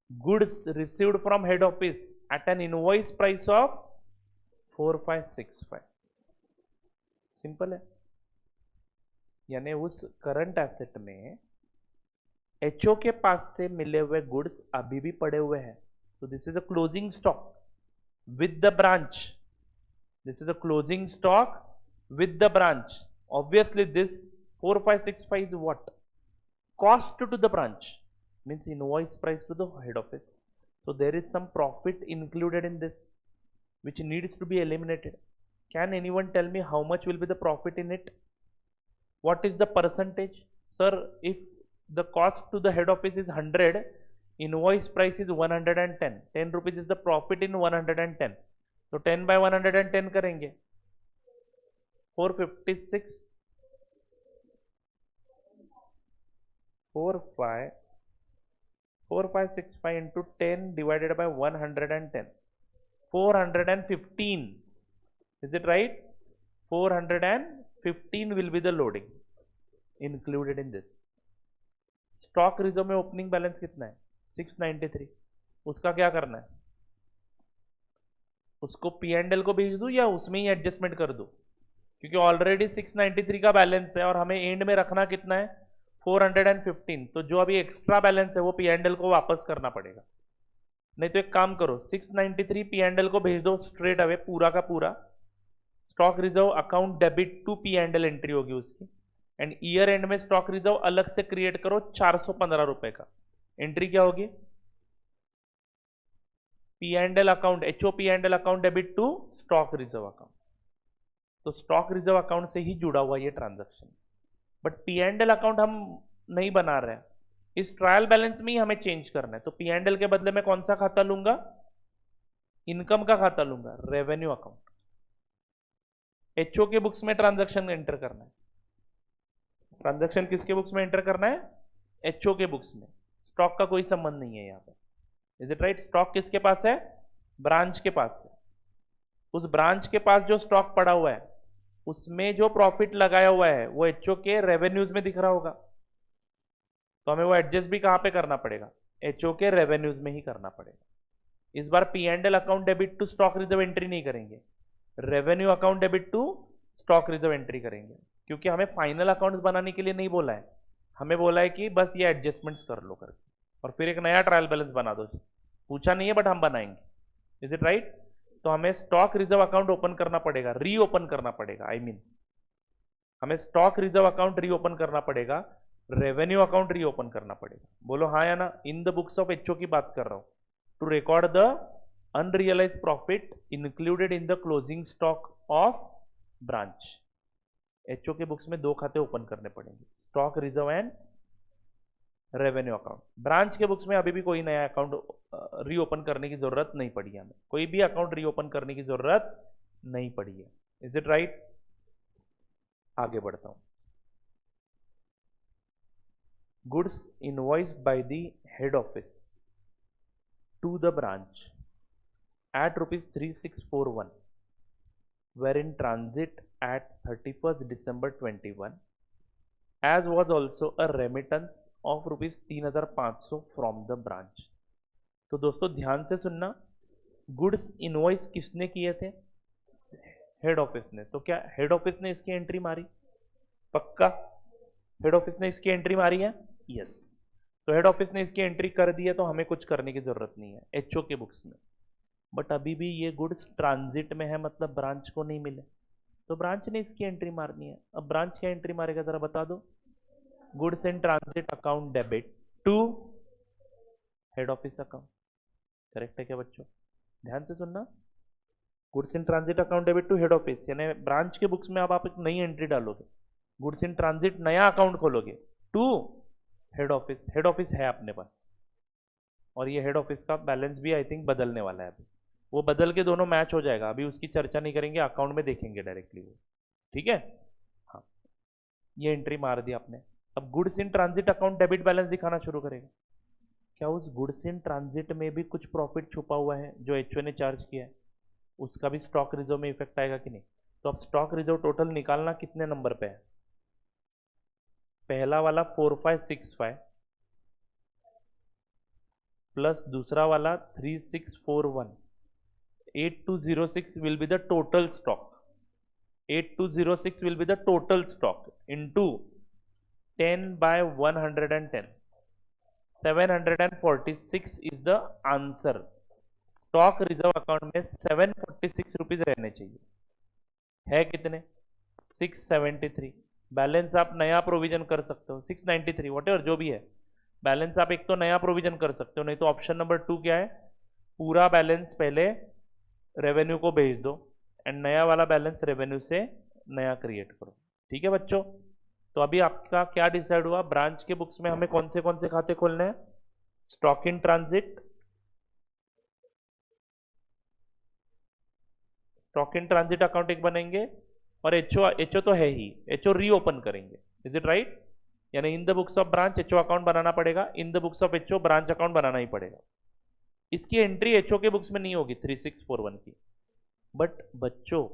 goods received from head office eight N invoice price of 4565। Simple है, यानी उस करंट एसेट में एचओ के पास से मिले हुए गुड्स अभी भी पड़े हुए हैं। तो this is a closing stock with the branch. This is a closing stock with the branch. Obviously this 4565 is what? Cost to the branch, means invoice price to the head office. So there is some profit included in this which needs to be eliminated. Can anyone tell me how much will be the profit in it? What is the percentage? Sir, if the cost to the head office is 100, invoice price is 110, 10 rupees is the profit in 110, तो 10 by 110 करेंगे 456, 4565 into 10 divided by 110, 415. Is it right? 415 will be the loading included in this. Stock reserve में opening balance कितना है? 693। उसका क्या करना है? उसको P&L को भेज दूं या उसमें ही एडजस्टमेंट कर दूं? क्योंकि ऑलरेडी 693 का बैलेंस है और हमें एंड में रखना कितना है? 415। तो जो अभी एक्स्ट्रा बैलेंस है वो P&L को वापस करना पड़ेगा। नहीं तो एक काम करो, 693 P&L को भेज दो स्ट्रेट अवे, पूरा का पूरा। Stock reserve account debit to P&L entry होगी उसकी। एंड ईयर एंड में स्टॉक रिजर्व अलग से क्रिएट करो 415 रुपए का। एंट्री क्या होगी? P&L account, HO P&L account debit to stock reserve account. तो स्टॉक रिजर्व अकाउंट से ही जुड़ा हुआ ये ट्रांजैक्शन। बट P&L अकाउंट हम नहीं बना रहे हैं, इस ट्रायल बैलेंस में ही हमें चेंज करना है। तो P&L के बदले में कौन सा खाता लूंगा? इनकम का खाता लूंगा, रेवेन्यू अकाउंट। एचओ के बुक्स में ट्रांजैक्शन एंटर करना है। ट्रांजैक्शन किसके बुक्स में एंटर करना है? एचओ के बुक्स में। स्टॉक का कोई संबंध नहीं है यहाँ पे। Is it right? स्टॉक किसके पास है? ब्रांच के पास है। उस ब्रांच के पास जो स्टॉक पड़ा हुआ है उसमें जो प्रॉफिट लगाया हुआ है वो एचओ के रेवेन्यूज में दिख रहा होगा, तो हमें वो एडजस्ट भी कहां पे करना पड़ेगा? एचओ के रेवेन्यूज में ही करना पड़ेगा। इस बार P&L account debit to stock reserve entry नहीं करेंगे, revenue account debit to stock reserve entry करेंगे, क्योंकि हमें फाइनल अकाउंट्स बनाने के लिए नहीं बोला है, हमें बोला है कि बस ये एडजस्टमेंट्स कर लो करके, और फिर एक नया ट्रायल बैलेंस बना दो। पूछा नहीं है बट हम बनाएंगे। Is it right? तो हमें स्टॉक रिजर्व अकाउंट ओपन करना पड़ेगा, रीओपन करना पड़ेगा, आई मीन हमें स्टॉक रिजर्व अकाउंट रीओपन करना पड़ेगा, रेवेन्यू अकाउंट रीओपन करना पड़ेगा। बोलो हाँ या ना? In the books of HO की बात कर रहा हूं, to record the unrealise profit included in the closing stock of branch. HO के बुक्स में दो खाते ओपन करने पड़ेंगे, stock reserve and revenue account. Branch के बुक्स में अभी भी कोई नया अकाउंट रीओपन करने की जरूरत नहीं पड़ी है, हमें कोई भी अकाउंट रीओपन करने की जरूरत नहीं पड़ी है। Is it right? आगे बढ़ता हूं। Goods invoiced by the head office to the branch at rupees 3641 were in transit at 31st December 21, as was also a remittance of rupees 3500 from the branch। तो दोस्तों ध्यान से सुनना, गुड्स इनवॉइस किसने किए थे? हेड ऑफिस ने। तो क्या हेड ऑफिस ने इसकी एंट्री मारी? पक्का हेड ऑफिस ने इसकी एंट्री मारी है? यस। तो हेड ऑफिस ने इसकी एंट्री कर दी है, तो हमें कुछ करने की जरूरत नहीं है एचओ के बुक्स में। बट अभी भी ये गुड्स ट्रांजिट में है, मतलब ब्रांच को नहीं मिले, तो ब्रांच ने इसकी एंट्री मारनी है। अब ब्रांच क्या एंट्री मारेगा जरा बता दो? Goods in transit account debit to head office account. Correct है क्या बच्चों? ध्यान से सुनना, goods in transit account debit to head office, यानी ब्रांच के बुक्स में अब आप एक नई एंट्री डालोगे, गुड्स इन ट्रांजिट नया अकाउंट खोलोगे to head office. Head office है अपने पास, और ये हेड ऑफिस का बैलेंस भी आई थिंक बदलने वाला है अभी, वो बदल के दोनों मैच हो जाएगा, अभी उसकी चर्चा नहीं करेंगे, अकाउंट में देखेंगे डायरेक्टली वो। ठीक है? हाँ, ये एंट्री मार दी आपने। अब goods in transit account debit balance दिखाना शुरू करेगा। क्या उस गुड्स इन ट्रांजिट में भी कुछ प्रॉफिट छुपा हुआ है जो एचओ ने चार्ज किया है? उसका भी स्टॉक रिजर्व में इफेक्ट आएगा कि नहीं? तो अब स्टॉक रिजर्व टोटल निकालना कितने नंबर पे है? पहला वाला 4565 प्लस दूसरा वाला 3641, 8206 will be the total stock, 8206 will be the total stock into 10 by 110, 746 is the answer। Stock reserve account में 746 रुपीज रहने चाहिए, है कितने? 673। बैलेंस आप नया प्रोविजन कर सकते हो, 693 वॉटेवर जो भी है बैलेंस, आप एक तो नया प्रोविजन कर सकते हो, नहीं तो ऑप्शन नंबर 2 क्या है? पूरा बैलेंस पहले रेवेन्यू को भेज दो एंड नया वाला बैलेंस रेवेन्यू से नया क्रिएट करो। ठीक है बच्चों? तो अभी आपका क्या डिसाइड हुआ? ब्रांच के बुक्स में हमें कौन से खाते खोलने हैं? Stock in transit, stock in transit account एक बनेंगे, और एचओ तो है ही, एचओ रीओपन करेंगे। Is it right? यानी in the books of branch HO account बनाना पड़ेगा, in the books of HO branch account बनाना ही पड़ेगा। इसकी एंट्री एचओ के बुक्स में नहीं होगी 3641 की, बट बच्चों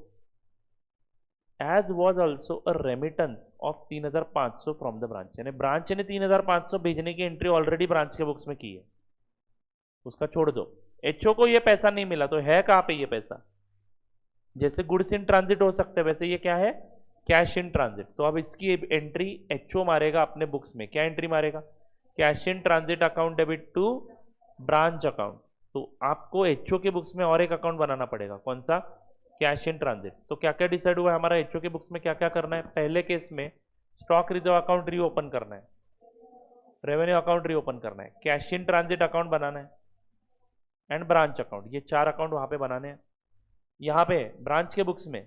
as was also a remittance of 3500 from the branch, यानी ब्रांच ने 3500 भेजने की एंट्री ऑलरेडी ब्रांच के बुक्स में की है, उसका छोड़ दो। एचओ को ये पैसा नहीं मिला, तो है कहां पे ये पैसा? जैसे गुड्स इन ट्रांजिट हो सकते हैं, वैसे ये क्या है? Cash in transit. तो अब इसकी एंट्री एचओ मारेगा अपने बुक्स में, क्या एंट्री मारेगा? Cash in transit account debit to branch account. तो आपको एचओ के बुक्स में और एक अकाउंट बनाना पड़ेगा, कौन सा? Cash in transit. तो क्या क्या डिसाइड हुआ है हमारा एचओ के बुक्स में क्या क्या करना है? पहले केस में स्टॉक रिजर्व अकाउंट रीओपन करना है, रेवेन्यू अकाउंट रीओपन करना है, कैश इन ट्रांजिट अकाउंट बनाना है एंड ब्रांच अकाउंट, ये 4 अकाउंट वहां पे बनाने हैं। यहाँ पे ब्रांच के बुक्स में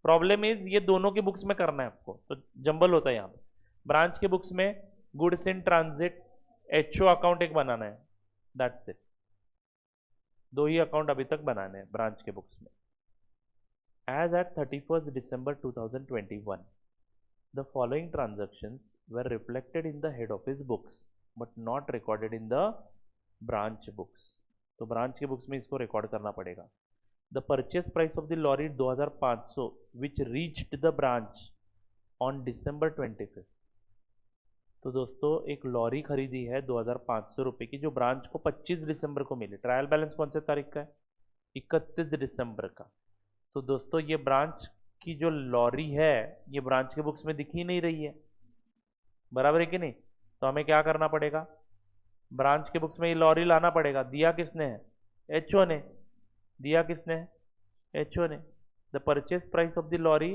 प्रॉब्लम इज ये दोनों के बुक्स में करना है आपको, तो जंबल होता है यहाँ पे। ब्रांच के बुक्स में goods in transit HO account एक बनाना है, दैट्स इट। 2 ही अकाउंट अभी तक बनाने हैं ब्रांच के बुक्स में। As at 31st December 2021 the following transactions were reflected in the head office books but not recorded in the branch books। तो branch के बुक्स में इसको रिकॉर्ड करना पड़ेगा। The purchase price of the lorry 2500 which reached the branch on December 25। तो दोस्तों एक lorry खरीदी है 2500 रुपये की, जो ब्रांच को 25 दिसंबर को मिली। ट्रायल बैलेंस कौन से तारीख का है? 31 दिसंबर का। तो दोस्तों ये ब्रांच की जो लॉरी है ये ब्रांच के बुक्स में दिख ही नहीं रही है, बराबर है कि नहीं? तो हमें क्या करना पड़ेगा, ब्रांच के बुक्स में ये लॉरी लाना पड़ेगा। दिया किसने है? एचओ ने। दिया किसने है? एचओ ने। The purchase price of the lorry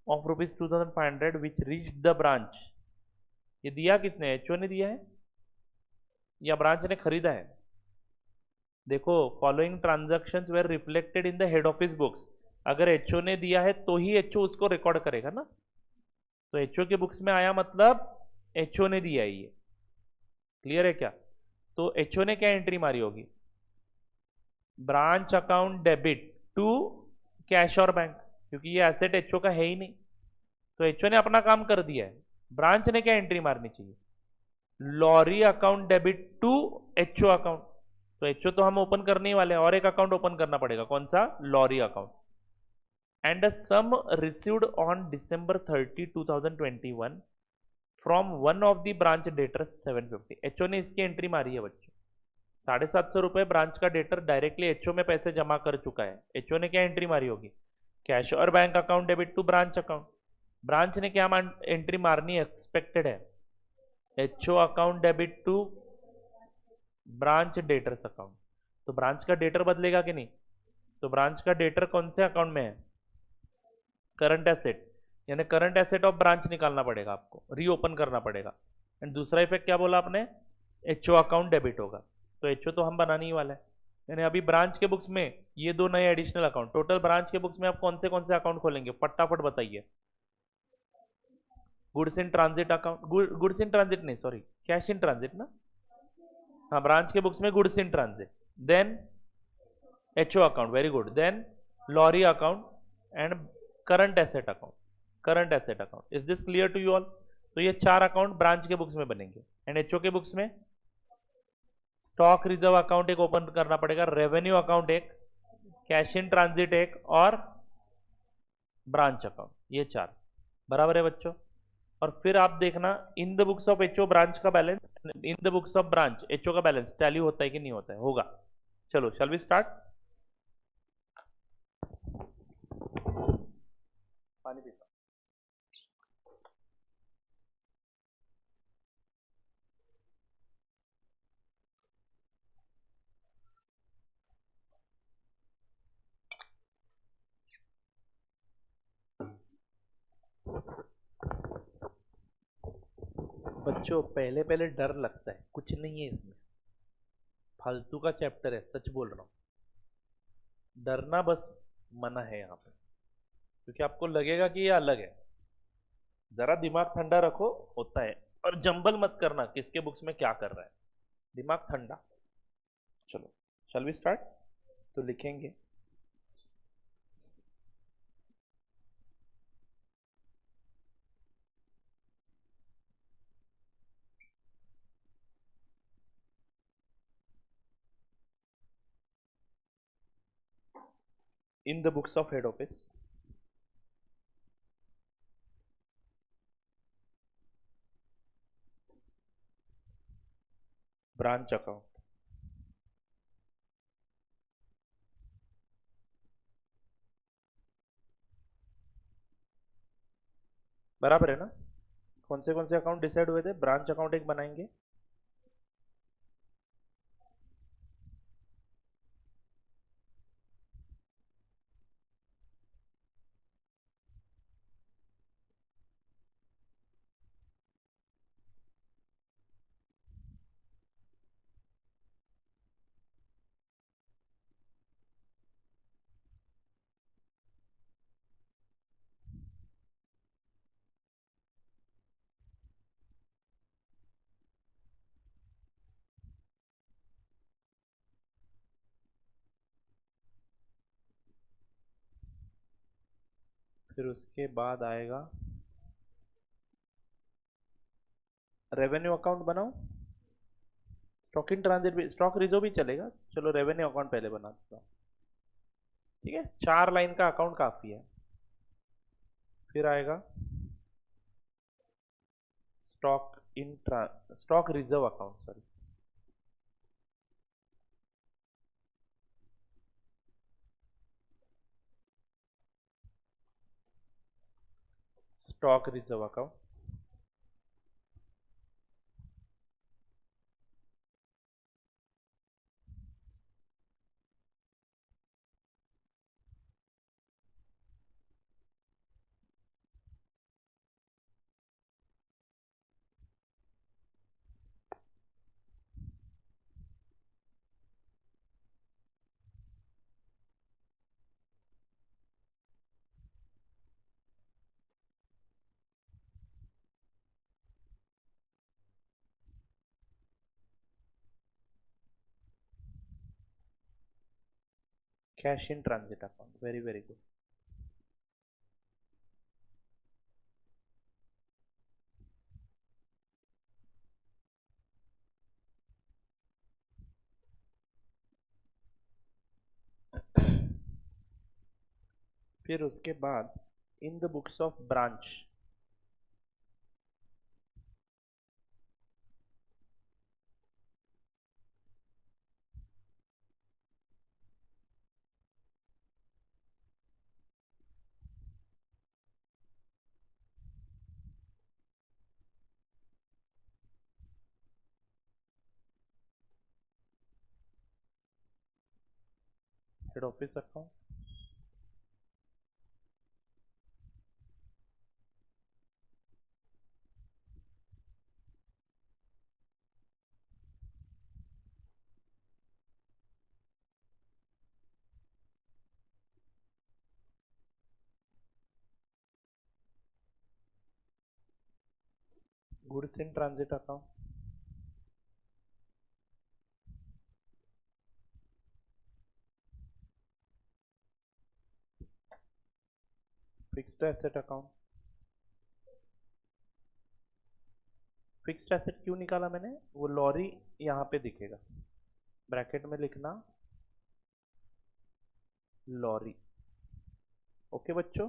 of ₹2500 which reach the branch, ये दिया किसने? एचओ ने दिया है या ब्रांच ने खरीदा है? देखो, following transactions were reflected in the head office books. अगर एचओ ने दिया है तो ही एचओ उसको रिकॉर्ड करेगा ना। तो एचओ के बुक्स में आया मतलब एचओ ने दिया है ये। क्लियर है क्या? तो एचओ ने क्या एंट्री मारी होगी? Branch account debit to cash और बैंक, क्योंकि ये एसेट एचओ का है ही नहीं। तो एचओ ने अपना काम कर दिया है। ब्रांच ने क्या एंट्री मारनी चाहिए? Lorry account debit to HO account. तो एचओ तो हम ओपन करने ही वाले हैं, और एक अकाउंट ओपन करना पड़ेगा। कौन सा? Lorry account. And a sum received on December 30, 2021 from one of the branch debtors 750। HO ने इसकी एंट्री मारी है बच्चों। 750 रुपए ब्रांच का डेटर डायरेक्टली एचओ में पैसे जमा कर चुका है। एचओ ने क्या एंट्री मारी होगी? कैश और bank account debit to branch account. Branch ने क्या एंट्री मारनी एक्सपेक्टेड है? HO account debit to branch debtors account. तो ब्रांच का डेटर बदलेगा कि नहीं? तो ब्रांच का डेटर कौन से अकाउंट में है? करंट एसेट, यानी करंट एसेट ऑफ ब्रांच निकालना पड़ेगा आपको, रीओपन करना पड़ेगा। एंड दूसरा इफेक्ट क्या बोला आपने? एचओ अकाउंट डेबिट होगा। तो एचओ तो हम बनाने ही वाला है, यानी अभी ब्रांच के बुक्स में ये दो नए एडिशनल अकाउंट। टोटल ब्रांच के बुक्स में आप कौन से अकाउंट खोलेंगे फटाफट बताइए। Goods in transit account, goods in transit नहीं, सॉरी, कैश इन ट्रांजिट ना। हाँ, ब्रांच के बुक्स में goods in transit, then HO account, very good, then lorry account and current asset account. Current asset account, is this clear to you all? तो ये 4 account branch के books में बनेंगे। And HO के books में stock reserve account एक open करना पड़ेगा, रेवेन्यू अकाउंट एक, कैश इन ट्रांजिट एक, और ब्रांच अकाउंट, ये 4। बराबर है बच्चों? और फिर आप देखना in the books of HO branch का balance, in the books of branch HO का बैलेंस टैली होता है कि नहीं होता है? होगा। चलो, शैल वी स्टार्ट? पानी पीता। बच्चों, पहले पहले डर लगता है, कुछ नहीं है इसमें, फालतू का चैप्टर है, सच बोल रहा हूं। डरना बस मना है यहाँ पे, क्योंकि आपको लगेगा कि ये अलग है। जरा दिमाग ठंडा रखो, होता है। और जंबल मत करना किसके बुक्स में क्या कर रहा है, दिमाग ठंडा। चलो, शैल वी स्टार्ट? तो लिखेंगे in the books of head office, branch account. बराबर है ना? कौन से अकाउंट डिसाइड हुए थे? ब्रांच अकाउंट एक बनाएंगे, फिर उसके बाद आएगा रेवेन्यू अकाउंट बनाओ, स्टॉक इन ट्रांजिट भी, स्टॉक रिजर्व भी चलेगा। चलो, रेवेन्यू अकाउंट पहले बना देता हूँ, ठीक है? 4 लाइन का अकाउंट काफी है। फिर आएगा stock in stock reserve account, sorry, stock reserve account, cash in transit account, very very good. फिर उसके बाद इन the books of branch, head office account, goods in transit account, fixed asset account. Fixed asset क्यों निकाला मैंने, वो lorry यहाँ पे दिखेगा, ब्रैकेट में लिखना लॉरी। ओके बच्चों,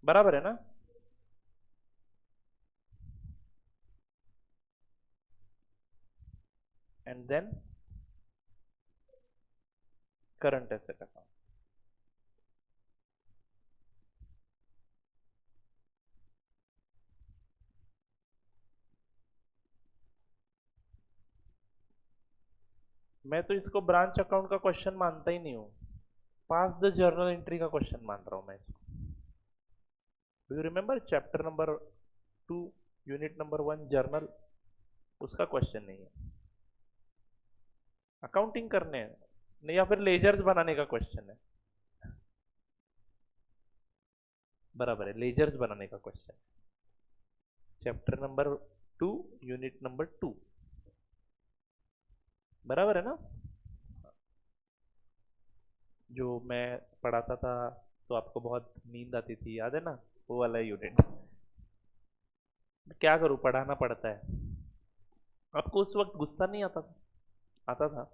बराबर है ना। And then current asset account, मैं तो इसको ब्रांच अकाउंट का क्वेश्चन मानता ही नहीं हूं, पास द जर्नल एंट्री का क्वेश्चन मान रहा हूं मैं इसको। Do you remember chapter number 2 unit number 1 journal, उसका क्वेश्चन नहीं है, अकाउंटिंग करने हैं नहीं, या फिर लेजर्स बनाने का क्वेश्चन है। बराबर है, लेजर्स बनाने का question, chapter number 2 unit number 2, बराबर है ना। जो मैं पढ़ाता था तो आपको बहुत नींद आती थी, याद है ना, वो वाला यूनिट। क्या करूं, पढ़ाना पड़ता है। आपको उस वक्त गुस्सा नहीं आता था, आता था,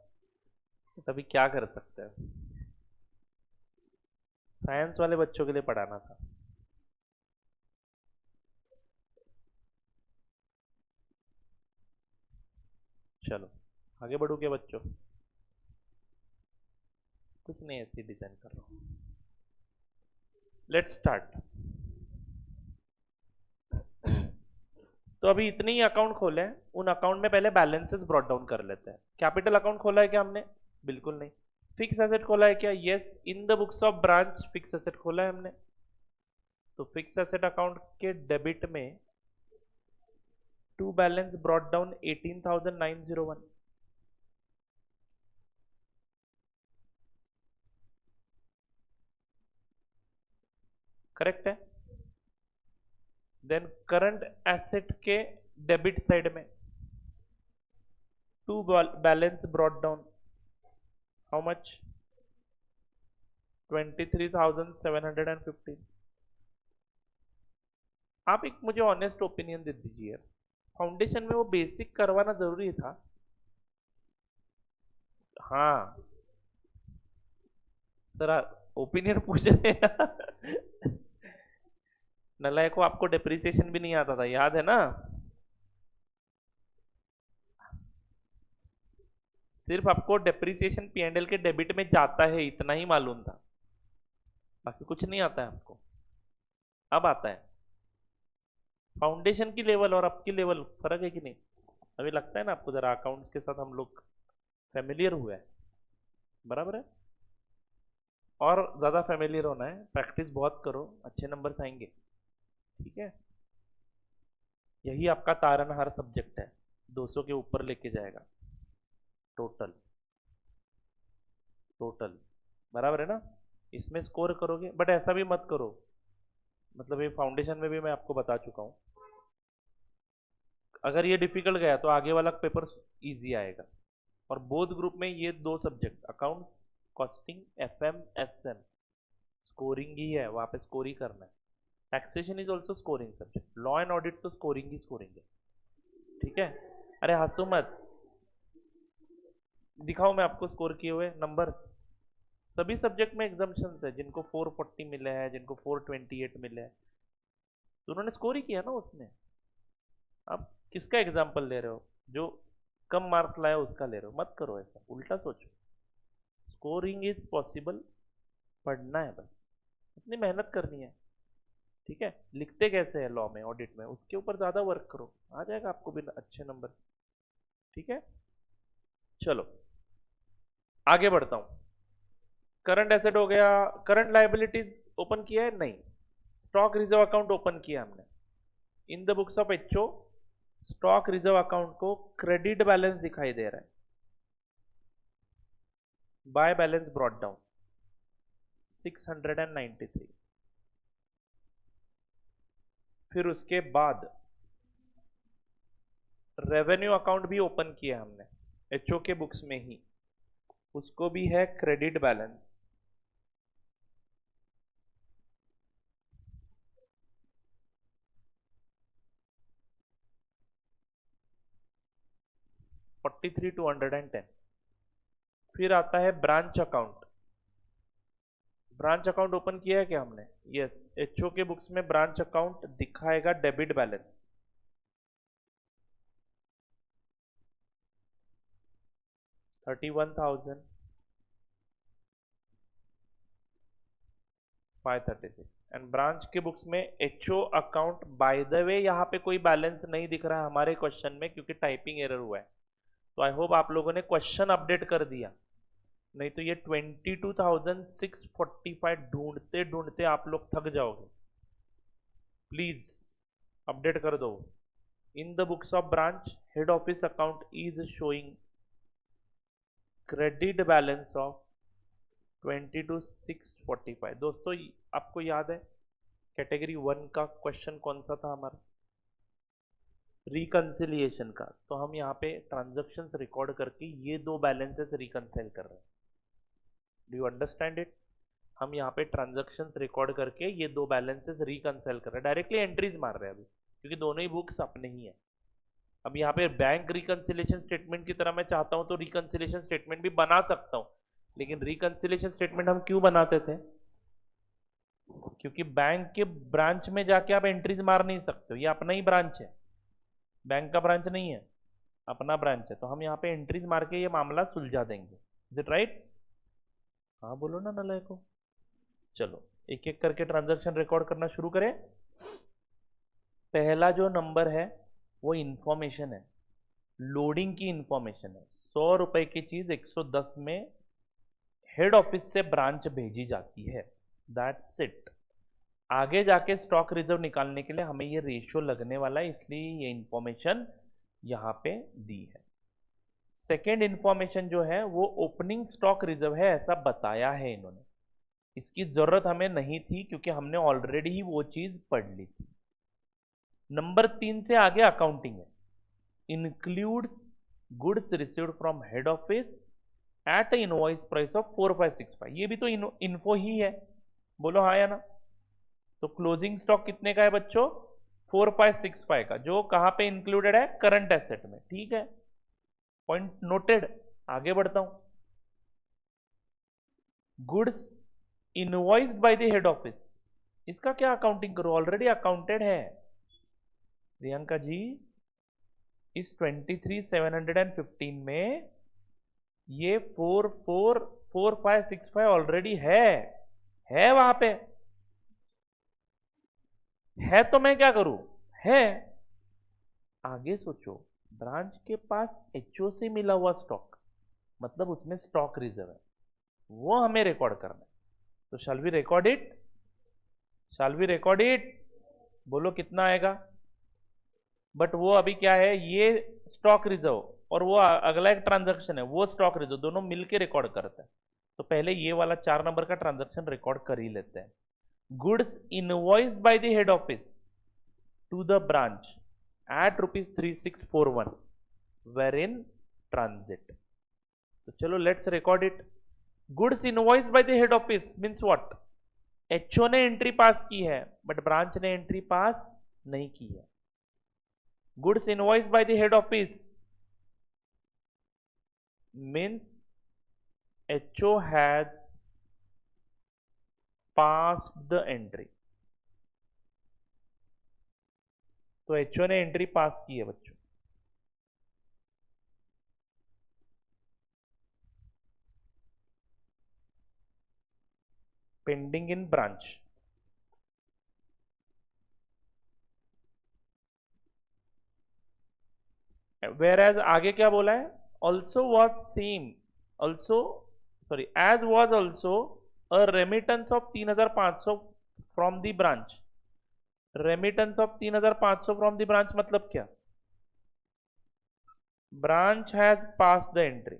तभी क्या कर सकते हैं, साइंस वाले बच्चों के लिए पढ़ाना था। चलो आगे बढ़ो क्या बच्चों, कुछ नहीं, ऐसे डिजाइन कर रहा हूं। Let's start. तो अभी इतने ही अकाउंट खोले हैं, उन अकाउंट में पहले बैलेंसेस ब्रॉट डाउन कर लेते हैं। कैपिटल अकाउंट खोला है क्या हमने, बिल्कुल नहीं। फिक्स एसेट खोला है क्या, yes, in the books of branch fix asset खोला है हमने। तो फिक्स एसेट अकाउंट के डेबिट में to balance brought down 18,901, correct है। देन करंट एसेट के डेबिट साइड में to balance brought down how much, 23,715। आप एक मुझे ऑनेस्ट ओपिनियन दे दीजिए, फाउंडेशन में वो बेसिक करवाना जरूरी था। हाँ सर, ओपिनियन पूछ रहे हैं। नलायक को, आपको डेप्रिसिएशन भी नहीं आता था, याद है ना। सिर्फ आपको डेप्रिसिएशन पीएनएल के डेबिट में जाता है इतना ही मालूम था, बाकी कुछ नहीं आता है आपको, अब आता है। फाउंडेशन की लेवल और अब की लेवल फर्क है कि नहीं? अभी लगता है ना आपको, जरा अकाउंट्स के साथ हम लोग फेमिलियर हुए हैं, बराबर है? और ज़्यादा फेमिलियर होना है, प्रैक्टिस बहुत करो, अच्छे नंबर्स आएंगे, ठीक है? यही आपका तारनहार सब्जेक्ट है, 200 के ऊपर लेके जाएगा टोटल। टोटल बराबर है ना? इसमें स्कोर करोगे, बट ऐसा भी मत करो, मतलब ये फाउंडेशन में भी मैं आपको बता चुका हूँ, अगर ये डिफिकल्ट गया तो आगे वाला पेपर इजी आएगा। और बोथ ग्रुप में ये दो subject, accounts, costing, FM, SM, scoring ही है, वहां पे स्कोर ही करना है। Taxation is also scoring subject, law and audit तो स्कोरिंग ही स्कोरिंग है, ठीक है? अरे हंसो मत, दिखाओ मैं आपको स्कोर किए हुए नंबर्स। सभी सब्जेक्ट में एग्जाम्पशंस है, जिनको 440 मिले हैं, जिनको 428 मिले हैं, तो उन्होंने स्कोर ही किया ना उसमें। आप किसका एग्जाम्पल ले रहे हो? जो कम मार्क्स लाया उसका ले रहे हो? मत करो ऐसा, उल्टा सोचो। स्कोरिंग इज पॉसिबल, पढ़ना है बस, इतनी मेहनत करनी है, ठीक है? लिखते कैसे है लॉ में, ऑडिट में, उसके ऊपर ज़्यादा वर्क करो, आ जाएगा आपको भी अच्छे नंबर, ठीक है? चलो आगे बढ़ता हूँ। करंट एसेट हो गया, करंट लाइबिलिटीज ओपन किया है? नहीं। स्टॉक रिजर्व अकाउंट ओपन किया हमने। इन the books of HO stock reserve account को क्रेडिट बैलेंस दिखाई दे रहा है, बाय बैलेंस ब्रॉट डाउन 693। फिर उसके बाद रेवेन्यू अकाउंट भी ओपन किया हमने एचओ के बुक्स में ही, उसको भी है क्रेडिट बैलेंस 43,210। फिर आता है branch account. Branch account open किया है क्या हमने? यस, एचओ के बुक्स में ब्रांच अकाउंट दिखाएगा डेबिट बैलेंस 31,536। एंड ब्रांच के बुक्स में एचओ अकाउंट, बाय द वे यहाँ पे कोई बैलेंस नहीं दिख रहा है हमारे क्वेश्चन में, क्योंकि टाइपिंग एरर हुआ है, तो आई होप आप लोगों ने क्वेश्चन अपडेट कर दिया, नहीं तो ये 22,645 ढूंढते ढूंढते आप लोग थक जाओगे। प्लीज अपडेट कर दो। In the books of branch head office account is showing credit balance of 22,645। दोस्तों आपको याद है कैटेगरी 1 का क्वेश्चन कौन सा था हमारा? रिकंसिलिएशन का। तो हम यहाँ पे ट्रांजैक्शंस रिकॉर्ड करके ये दो बैलेंसेस रिकंसाइल कर रहे हैं। Do you understand it? हम यहाँ पे ट्रांजैक्शंस रिकॉर्ड करके ये दो बैलेंसेस रिकंसाइल कर रहे हैं, डायरेक्टली एंट्रीज मार रहे हैं अभी, क्योंकि दोनों ही बुक्स अपने ही है। अब यहाँ पे बैंक रिकंसिलिएशन स्टेटमेंट की तरह मैं चाहता हूं तो रिकंसिलिएशन स्टेटमेंट भी बना सकता हूं, लेकिन रिकंसिलिएशन स्टेटमेंट हम क्यों बनाते थे? क्योंकि बैंक के ब्रांच में जाके आप एंट्रीज मार नहीं सकते हो, ये अपना ही ब्रांच है, बैंक का ब्रांच नहीं है, अपना ब्रांच है, तो हम यहाँ पे एंट्रीज मार के ये मामला सुलझा देंगे। Is it right? हाँ बोलो ना नलाय को। चलो एक एक करके ट्रांजैक्शन रिकॉर्ड करना शुरू करें। पहला जो नंबर है वो इंफॉर्मेशन है, लोडिंग की इंफॉर्मेशन है। 100 रुपए की चीज 110 में हेड ऑफिस से ब्रांच भेजी जाती है, दैट्स इट। आगे जाके स्टॉक रिजर्व निकालने के लिए हमें ये रेशियो लगने वाला है, इसलिए ये इंफॉर्मेशन यहां पे दी है। सेकेंड इंफॉर्मेशन जो है वो ओपनिंग स्टॉक रिजर्व है, ऐसा बताया है इन्होंने, इसकी जरूरत हमें नहीं थी क्योंकि हमने ऑलरेडी ही वो चीज पढ़ ली थी। नंबर 3 से आगे अकाउंटिंग है, includes goods received from head office at invoice price of 4565। ये भी तो इन्फो ही है, बोलो हाँ या ना? तो क्लोजिंग स्टॉक कितने का है बच्चों? 4565 का, जो कहां पे इंक्लूडेड है? करंट एसेट में, ठीक है, पॉइंट नोटेड। आगे बढ़ता हूं। Goods invoiced by the head office, इसका क्या अकाउंटिंग करो? ऑलरेडी अकाउंटेड है प्रियंका जी। इस 23,715 में ये 444565 ऑलरेडी है वहां पे है, तो मैं क्या करूं? है। आगे सोचो, ब्रांच के पास एचओ से मिला हुआ स्टॉक, मतलब उसमें स्टॉक रिजर्व है, वो हमें रिकॉर्ड करना है। तो shall we record it? Shall we record it? बोलो कितना आएगा? बट वो अभी क्या है, ये स्टॉक रिजर्व और वो अगला एक ट्रांजैक्शन है, वो स्टॉक रिजर्व, दोनों मिलके रिकॉर्ड करते हैं। तो पहले ये वाला 4 नंबर का ट्रांजैक्शन रिकॉर्ड कर ही लेते हैं। Goods invoiced by the head office to the branch at ₹3641 were in transit. तो चलो let's record it. Goods invoiced by the head office means what? HO ने एंट्री पास की है बट ब्रांच ने एंट्री पास नहीं की है। Goods invoiced by the head office means HO has passed the entry। तो HO ने entry pass की है बच्चों। Pending in branch. Where as आगे क्या बोला है? Also was same, also sorry as was also a remittance of 3500 from the branch. Remittance of 3500 from the branch मतलब क्या? Branch has pass the entry,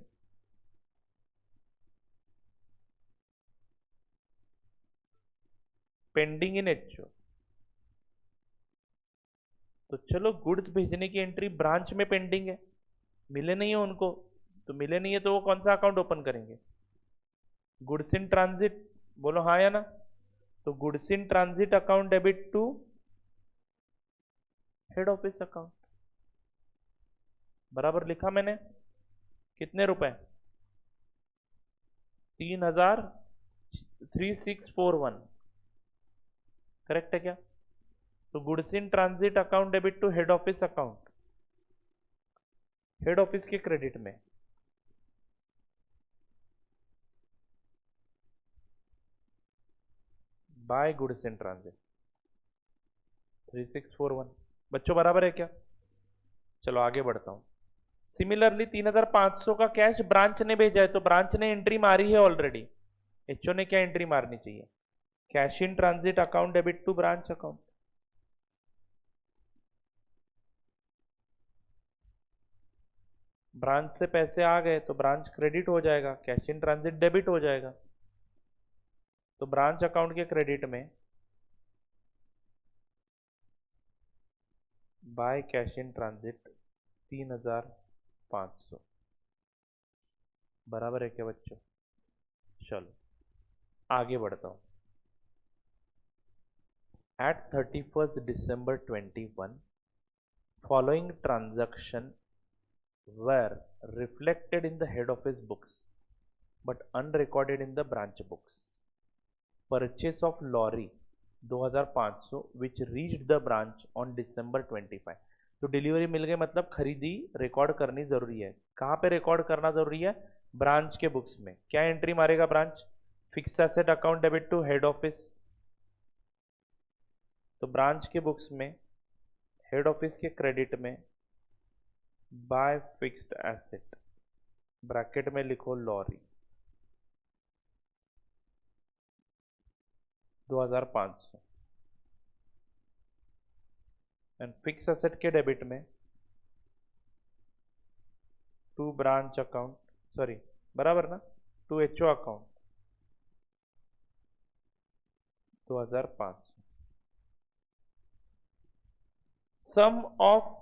pending in HO. तो चलो goods भेजने की एंट्री ब्रांच में पेंडिंग है, मिले नहीं है उनको, तो मिले नहीं है तो वो कौन सा अकाउंट ओपन करेंगे? Goods in transit. बोलो हाँ या ना? तो goods in transit account debit to head office account. बराबर लिखा मैंने। कितने रुपए? 3641। करेक्ट है क्या? तो goods in transit account debit to head office account, head office के क्रेडिट में। By goods in transit 3641। बच्चों बराबर है क्या? चलो आगे बढ़ता हूं। सिमिलरली 3500 का कैश ब्रांच ने भेजा है, तो ब्रांच ने एंट्री मारी है ऑलरेडी। एचओ ने क्या एंट्री मारनी चाहिए? Cash in transit account debit to branch account. Branch से पैसे आ गए तो ब्रांच क्रेडिट हो जाएगा, कैश इन ट्रांजिट डेबिट हो जाएगा। तो ब्रांच अकाउंट के क्रेडिट में बाय कैश इन ट्रांजिट 3500। बराबर है क्या बच्चों? चलो आगे बढ़ता हूं। At 31st December 21 following transaction were reflected in the head office books but unrecorded in the branch books. Purchase of lorry 2500 which reached the branch on December 25। तो delivery मिल गई मतलब खरीदी रिकॉर्ड करनी जरूरी है। कहाँ पे रिकॉर्ड करना जरूरी है? ब्रांच के बुक्स में। क्या एंट्री मारेगा branch? Fix asset account debit to head office. तो ब्रांच के बुक्स में हेड ऑफिस के क्रेडिट में बाय फिक्स्ड एसेट, ब्रैकेट में लिखो लॉरी 2500 एंड फिक्स एसेट के डेबिट में टू ब्रांच अकाउंट, सॉरी बराबर ना, to HO account 2500। Sum of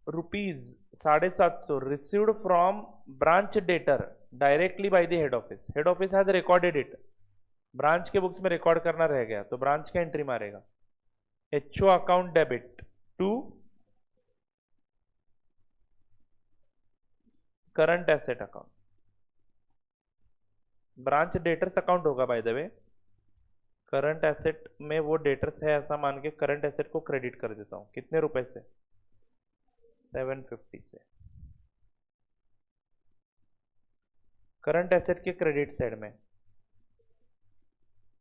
₹750 received from branch debtor directly by the head office. Head office has recorded it, branch के books में record करना रह गया, तो ब्रांच का एंट्री मारेगा HO account debit to current asset account. Branch debtors account होगा by the way. Current asset में वो डेटर्स है ऐसा मान के करंट एसेट को क्रेडिट कर देता हूं। कितने रुपए से? 750 से। करंट एसेट के क्रेडिट साइड में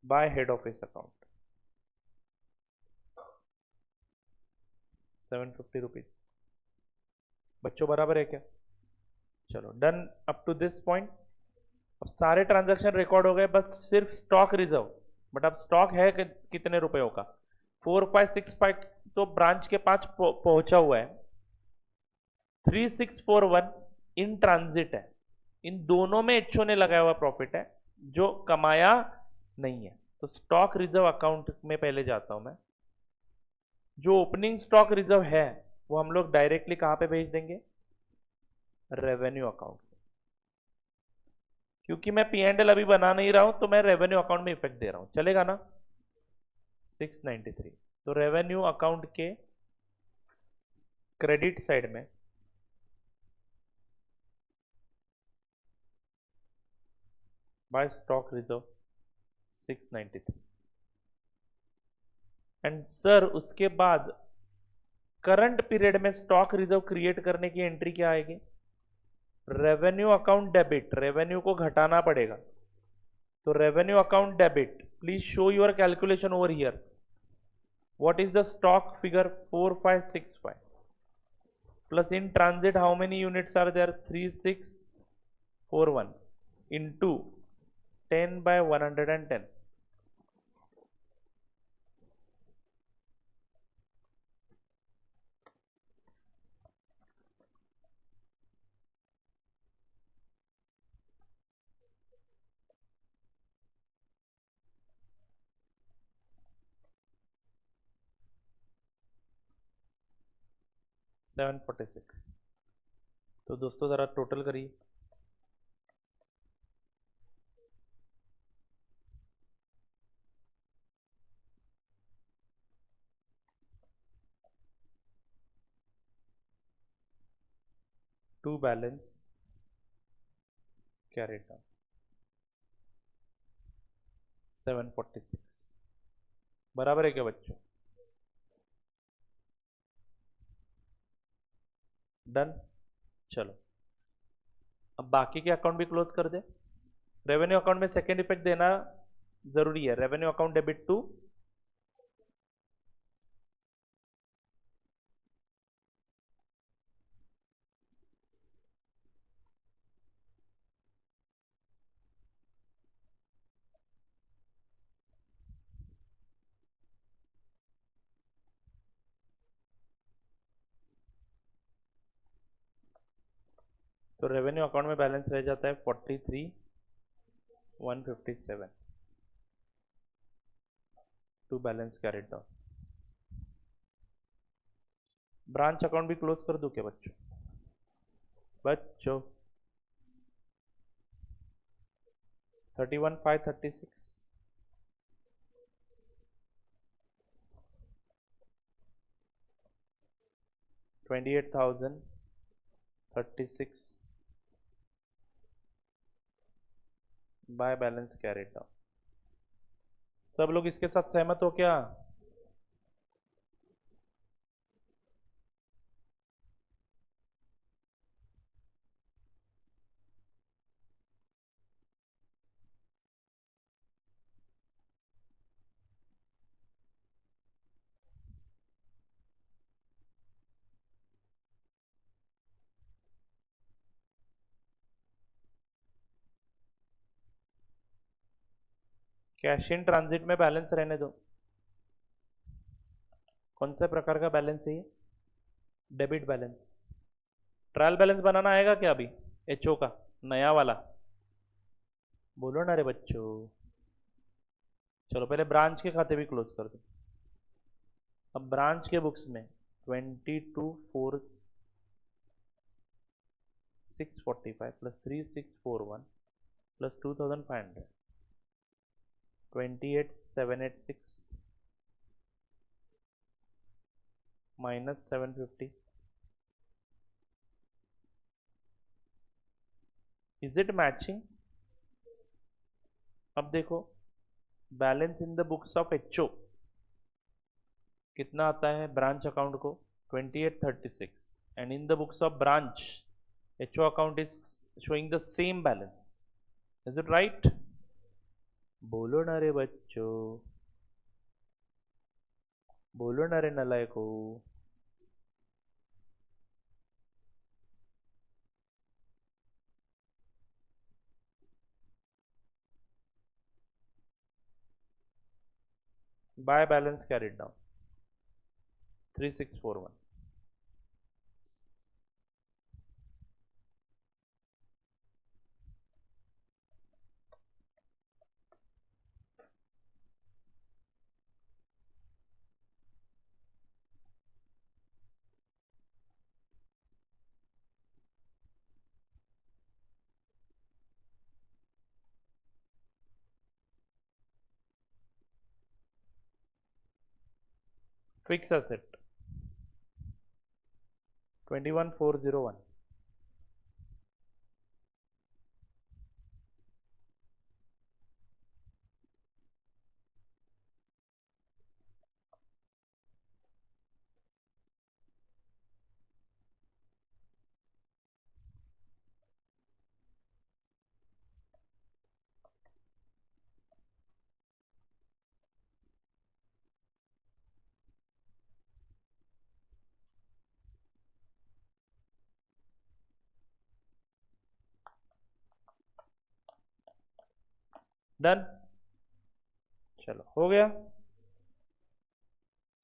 बाय हेड ऑफिस अकाउंट ₹750। बच्चों बराबर है क्या? चलो done up to this point. अब सारे ट्रांजैक्शन रिकॉर्ड हो गए, बस सिर्फ स्टॉक रिजर्व। बट अब स्टॉक है कितने रुपयों का? 4565 तो ब्रांच के पास पहुंचा हुआ है। 3641 इन ट्रांजिट है। इन दोनों में एचओ ने लगाया हुआ प्रॉफिट है जो कमाया नहीं है। तो स्टॉक रिजर्व अकाउंट में पहले जाता हूं मैं। जो ओपनिंग स्टॉक रिजर्व है वो हम लोग डायरेक्टली कहां पे भेज देंगे? Revenue account. क्योंकि मैं पी एंड एल अभी बना नहीं रहा हूं तो मैं रेवेन्यू अकाउंट में इफेक्ट दे रहा हूं, चलेगा ना? 693। तो रेवेन्यू अकाउंट के क्रेडिट साइड में by stock reserve 693। And sir उसके बाद करंट पीरियड में स्टॉक रिजर्व क्रिएट करने की एंट्री क्या आएगी? Revenue account debit. रेवेन्यू को घटाना पड़ेगा। तो revenue account debit, please show your calculation over here. What is the stock figure? 4565 plus in transit how many units are there? 3641 into 10 by 110। 746। तो दोस्तों जरा टोटल करिए। टू बैलेंस कैरी डाउन 746 बराबर है क्या बच्चों? डन। चलो अब बाकी के अकाउंट भी क्लोज कर दे। रेवेन्यू अकाउंट में सेकेंड इफेक्ट देना जरूरी है। रेवेन्यू अकाउंट डेबिट टू तो रेवेन्यू अकाउंट में बैलेंस रह जाता है 43,157 to balance carried down. Branch account भी क्लोज कर दूं क्या बच्चों? बच्चों 31,536 28,036 बाय बैलेंस कैरिड डाउन। सब लोग इसके साथ सहमत हो क्या? कैश इन ट्रांजिट में बैलेंस रहने दो। कौन से प्रकार का बैलेंस है ये? Debit balance. ट्रायल बैलेंस बनाना आएगा क्या अभी? एचओ का नया वाला बोलो ना रे बच्चों। चलो पहले ब्रांच के खाते भी क्लोज कर दो। अब ब्रांच के बुक्स में 22,645 plus 3,641 plus 2,500 28,786 minus 750। Is it matching? अब देखो balance in the books of HO कितना आता है ब्रांच अकाउंट को? 2836 and in the books of branch HO account is showing the same balance. Is it right? बोलो ना रे बच्चों, बोलो ना रे नलायको। By balance carried down 3641. Fix asset 21401. Done. चलो हो गया.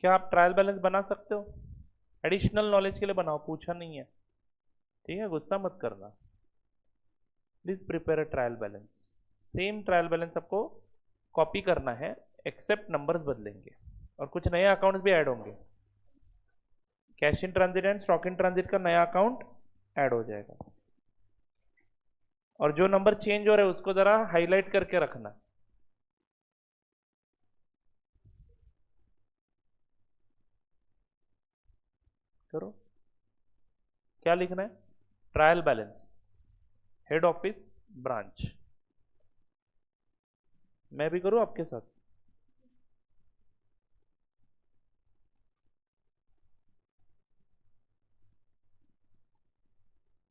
क्या आप ट्रायल बैलेंस बना सकते हो? एडिशनल नॉलेज के लिए बनाओ, पूछा नहीं है. ठीक है, गुस्सा मत करना. Please prepare a trial balance. Same trial balance आपको कॉपी करना है, एक्सेप्ट नंबर्स बदलेंगे और कुछ नए अकाउंट्स भी ऐड होंगे. Cash in transit and stock in transit का नया अकाउंट ऐड हो जाएगा. और जो नंबर चेंज हो रहे हैं उसको जरा हाईलाइट करके रखना. करो. क्या लिखना है? Trial balance, head office, branch. मैं भी करूं आपके साथ?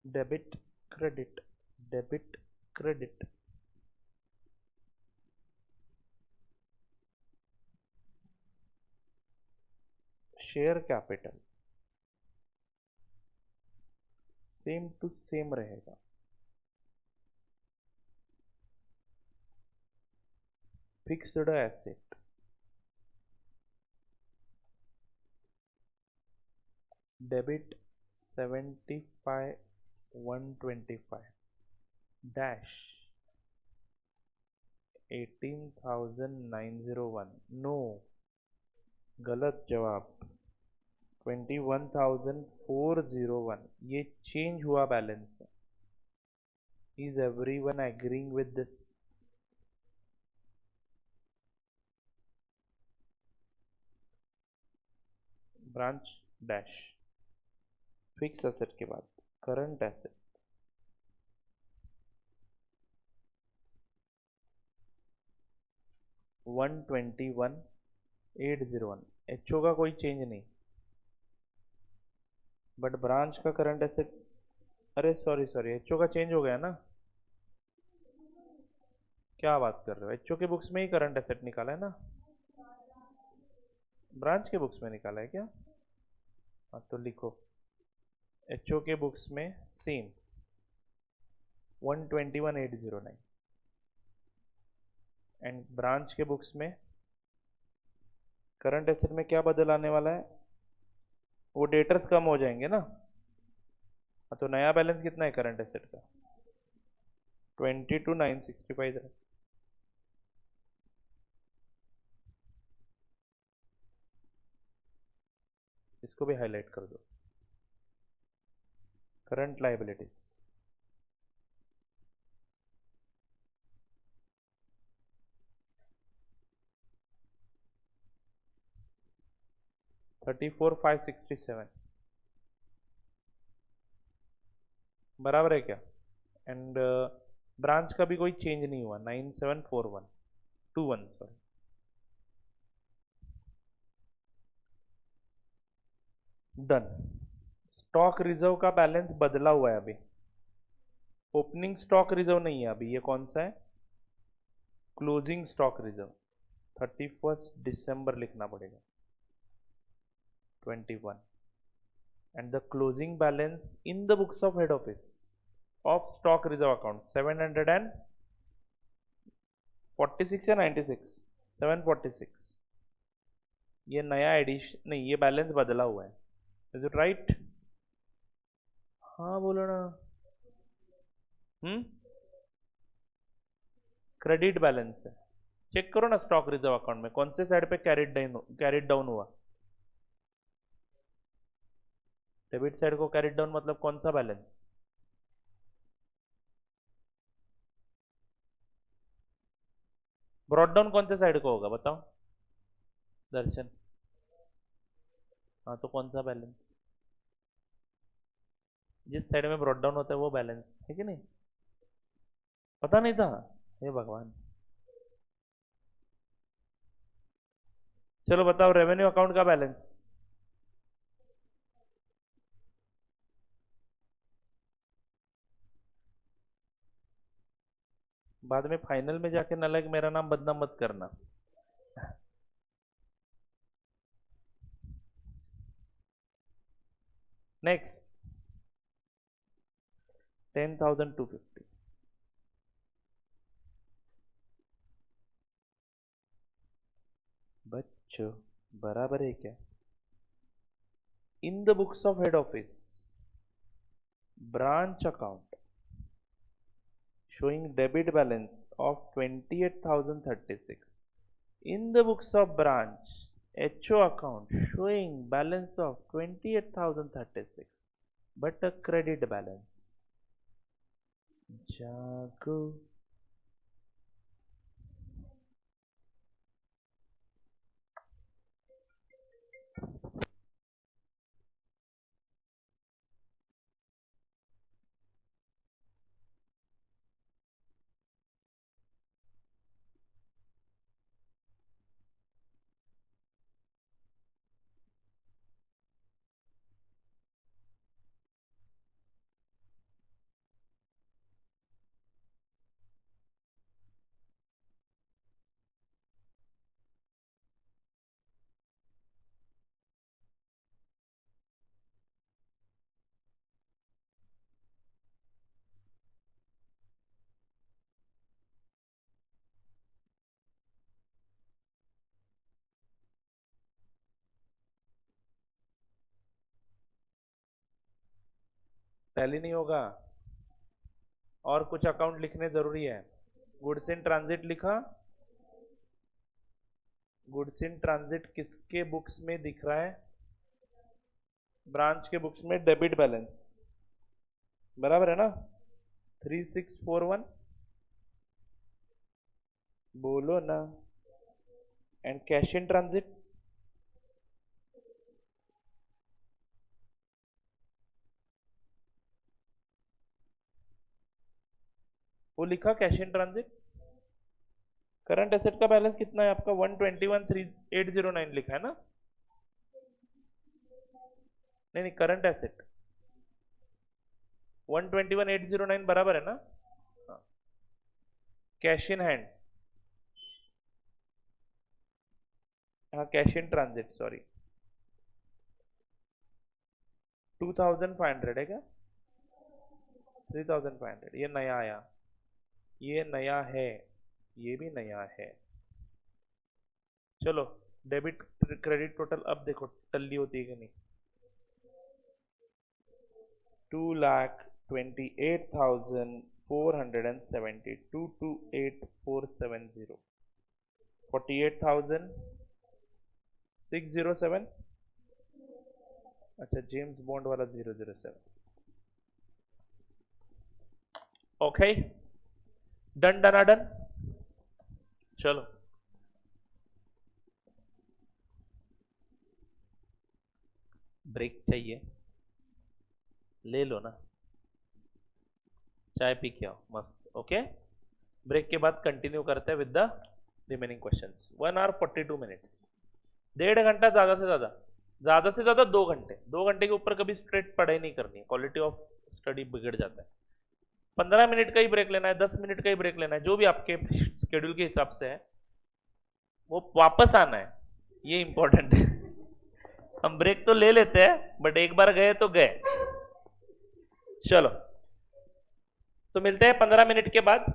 Debit credit, debit credit. Share capital same to same रहेगा. Fixed asset, debit 75,125 dash 18,901. No, गलत जवाब. 21,401. ये चेंज हुआ बैलेंस है. Is everyone agreeing with this? Branch dash fix asset के बाद करंट एसेट 121,801. एचओ का कोई चेंज नहीं, बट ब्रांच का करंट एसेट. अरे सॉरी सॉरी, एचओ का चेंज हो गया ना. क्या बात कर रहे हो? एचओ के बुक्स में ही करंट एसेट निकाला है ना. ब्रांच के बुक्स में निकाला है क्या? हाँ तो लिखो, एचओ के बुक्स में सेम 121,809 एंड ब्रांच के बुक्स में करंट एसेट में क्या बदल आने वाला है? वो डेटर्स कम हो जाएंगे ना. हाँ, तो नया बैलेंस कितना है करंट एसेट का? 22,965 है. इसको भी हाईलाइट कर दो. करंट लाइबिलिटीज 34,567 बराबर है क्या? एंड ब्रांच का भी कोई चेंज नहीं हुआ. 974121 सॉरी. डन. स्टॉक रिजर्व का बैलेंस बदला हुआ है अभी. ओपनिंग स्टॉक रिजर्व नहीं है अभी. ये कौन सा है? Closing stock reserve. 31 दिसंबर लिखना पड़ेगा. 21 and the closing balance in the books of head office of stock reserve account 746 या 96, 746. ये नया एडिशन नहीं, ये बैलेंस बदला हुआ है। Is it right? हाँ बोलो ना। हम्म, क्रेडिट बैलेंस है। चेक करो ना स्टॉक रिजर्व अकाउंट में कौन से साइड पे कैरिड डाउन हुआ। डेबिट साइड को कैरिड डाउन मतलब कौन सा बैलेंस? ब्रॉड डाउन कौन से साइड को होगा बताओ दर्शन। हाँ तो कौन सा बैलेंस? जिस साइड में ब्रॉड डाउन होता है वो बैलेंस है कि नहीं? पता नहीं था? हे भगवान। चलो बताओ रेवेन्यू अकाउंट का बैलेंस। बाद में फाइनल में जाके नलक मेरा नाम बदनाम मत करना। नेक्स्ट 10,250। बच्चों बराबर है क्या? इन the books of head office branch account showing debit balance of 28,036. In the books of branch HO account showing balance of 28,036 but a credit balance. जागो। टैली नहीं होगा और कुछ अकाउंट लिखने जरूरी है। गुड्स इन ट्रांजिट लिखा। गुड्स इन ट्रांजिट किसके बुक्स में दिख रहा है? ब्रांच के बुक्स में डेबिट बैलेंस बराबर है ना? 3641 बोलो ना। एंड कैश इन ट्रांजिट वो लिखा cash in transit. Current asset का बैलेंस कितना है आपका? 121,3809 लिखा है ना? नहीं नहीं, करंट एसेट 121,809 बराबर है ना? कैश इन हैंड, हाँ कैश इन ट्रांजिट सॉरी 2,500 है क्या? 3,500 ये नया आया। ये नया है, ये भी नया है। चलो डेबिट क्रेडिट टोटल अब देखो टल्ली होती है कि नहीं। 2,28,470 228,470 48,607। अच्छा जेम्स बॉन्ड वाला 007। Okay done done done. चलो ब्रेक चाहिए ले लो ना, चाय पी के आओ मस्त। ओके ब्रेक के बाद कंटिन्यू करते हैं with the remaining questions. 1 hour 42 minutes, 1.5 घंटा ज्यादा से ज्यादा 2 घंटे। 2 घंटे के ऊपर कभी स्ट्रेट पढ़ाई नहीं करनी है, क्वालिटी ऑफ स्टडी बिगड़ जाता है। 15 मिनट का ही ब्रेक लेना है, 10 मिनट का ही ब्रेक लेना है, जो भी आपके शेड्यूल के हिसाब से है। वो वापस आना है, ये इंपॉर्टेंट है। हम ब्रेक तो ले लेते हैं बट एक बार गए तो गए। चलो तो मिलते हैं 15 मिनट के बाद।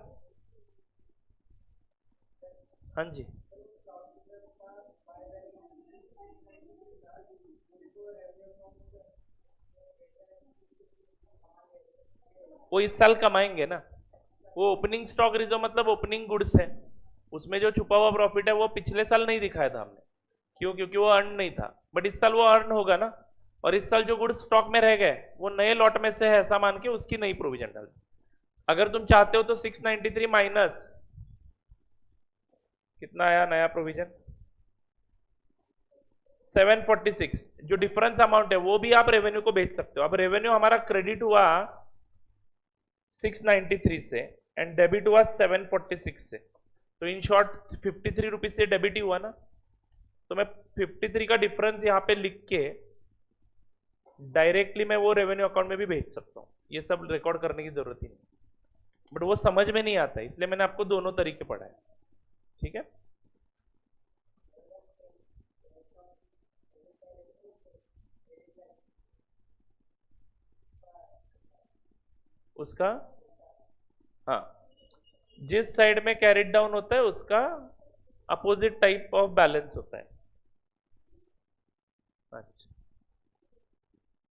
हाँ जी वो इस साल कमाएंगे ना। वो ओपनिंग स्टॉक रिजर्व मतलब ओपनिंग गुड्स है, उसमें जो छुपा हुआ प्रॉफिट है वो पिछले साल नहीं दिखाया था हमने। क्यों? क्योंकि वो अर्न नहीं था, बट इस साल वो अर्न होगा ना। और इस साल जो गुड्स स्टॉक में रह गए वो नए लॉट में से है, ऐसा मान के उसकी नई प्रोविजन डाल। अगर तुम चाहते हो तो 693 माइनस कितना आया नया प्रोविजन, 746, जो डिफरेंस अमाउंट है वो भी आप रेवेन्यू को भेज सकते हो। अब रेवेन्यू हमारा क्रेडिट हुआ 693 से एंड डेबिट हुआ 746 से, तो इन शॉर्ट 53 रुपीज से डेबिट ही हुआ ना। तो मैं 53 का डिफरेंस यहां पे लिख के डायरेक्टली मैं वो रेवेन्यू अकाउंट में भी भेज सकता हूं। ये सब रिकॉर्ड करने की जरूरत ही नहीं, बट वो समझ में नहीं आता, इसलिए मैंने आपको दोनों तरीके पढ़ाए। ठीक है, उसका, हाँ, जिस साइड में कैरिड डाउन होता है उसका अपोजिट टाइप ऑफ बैलेंस होता है।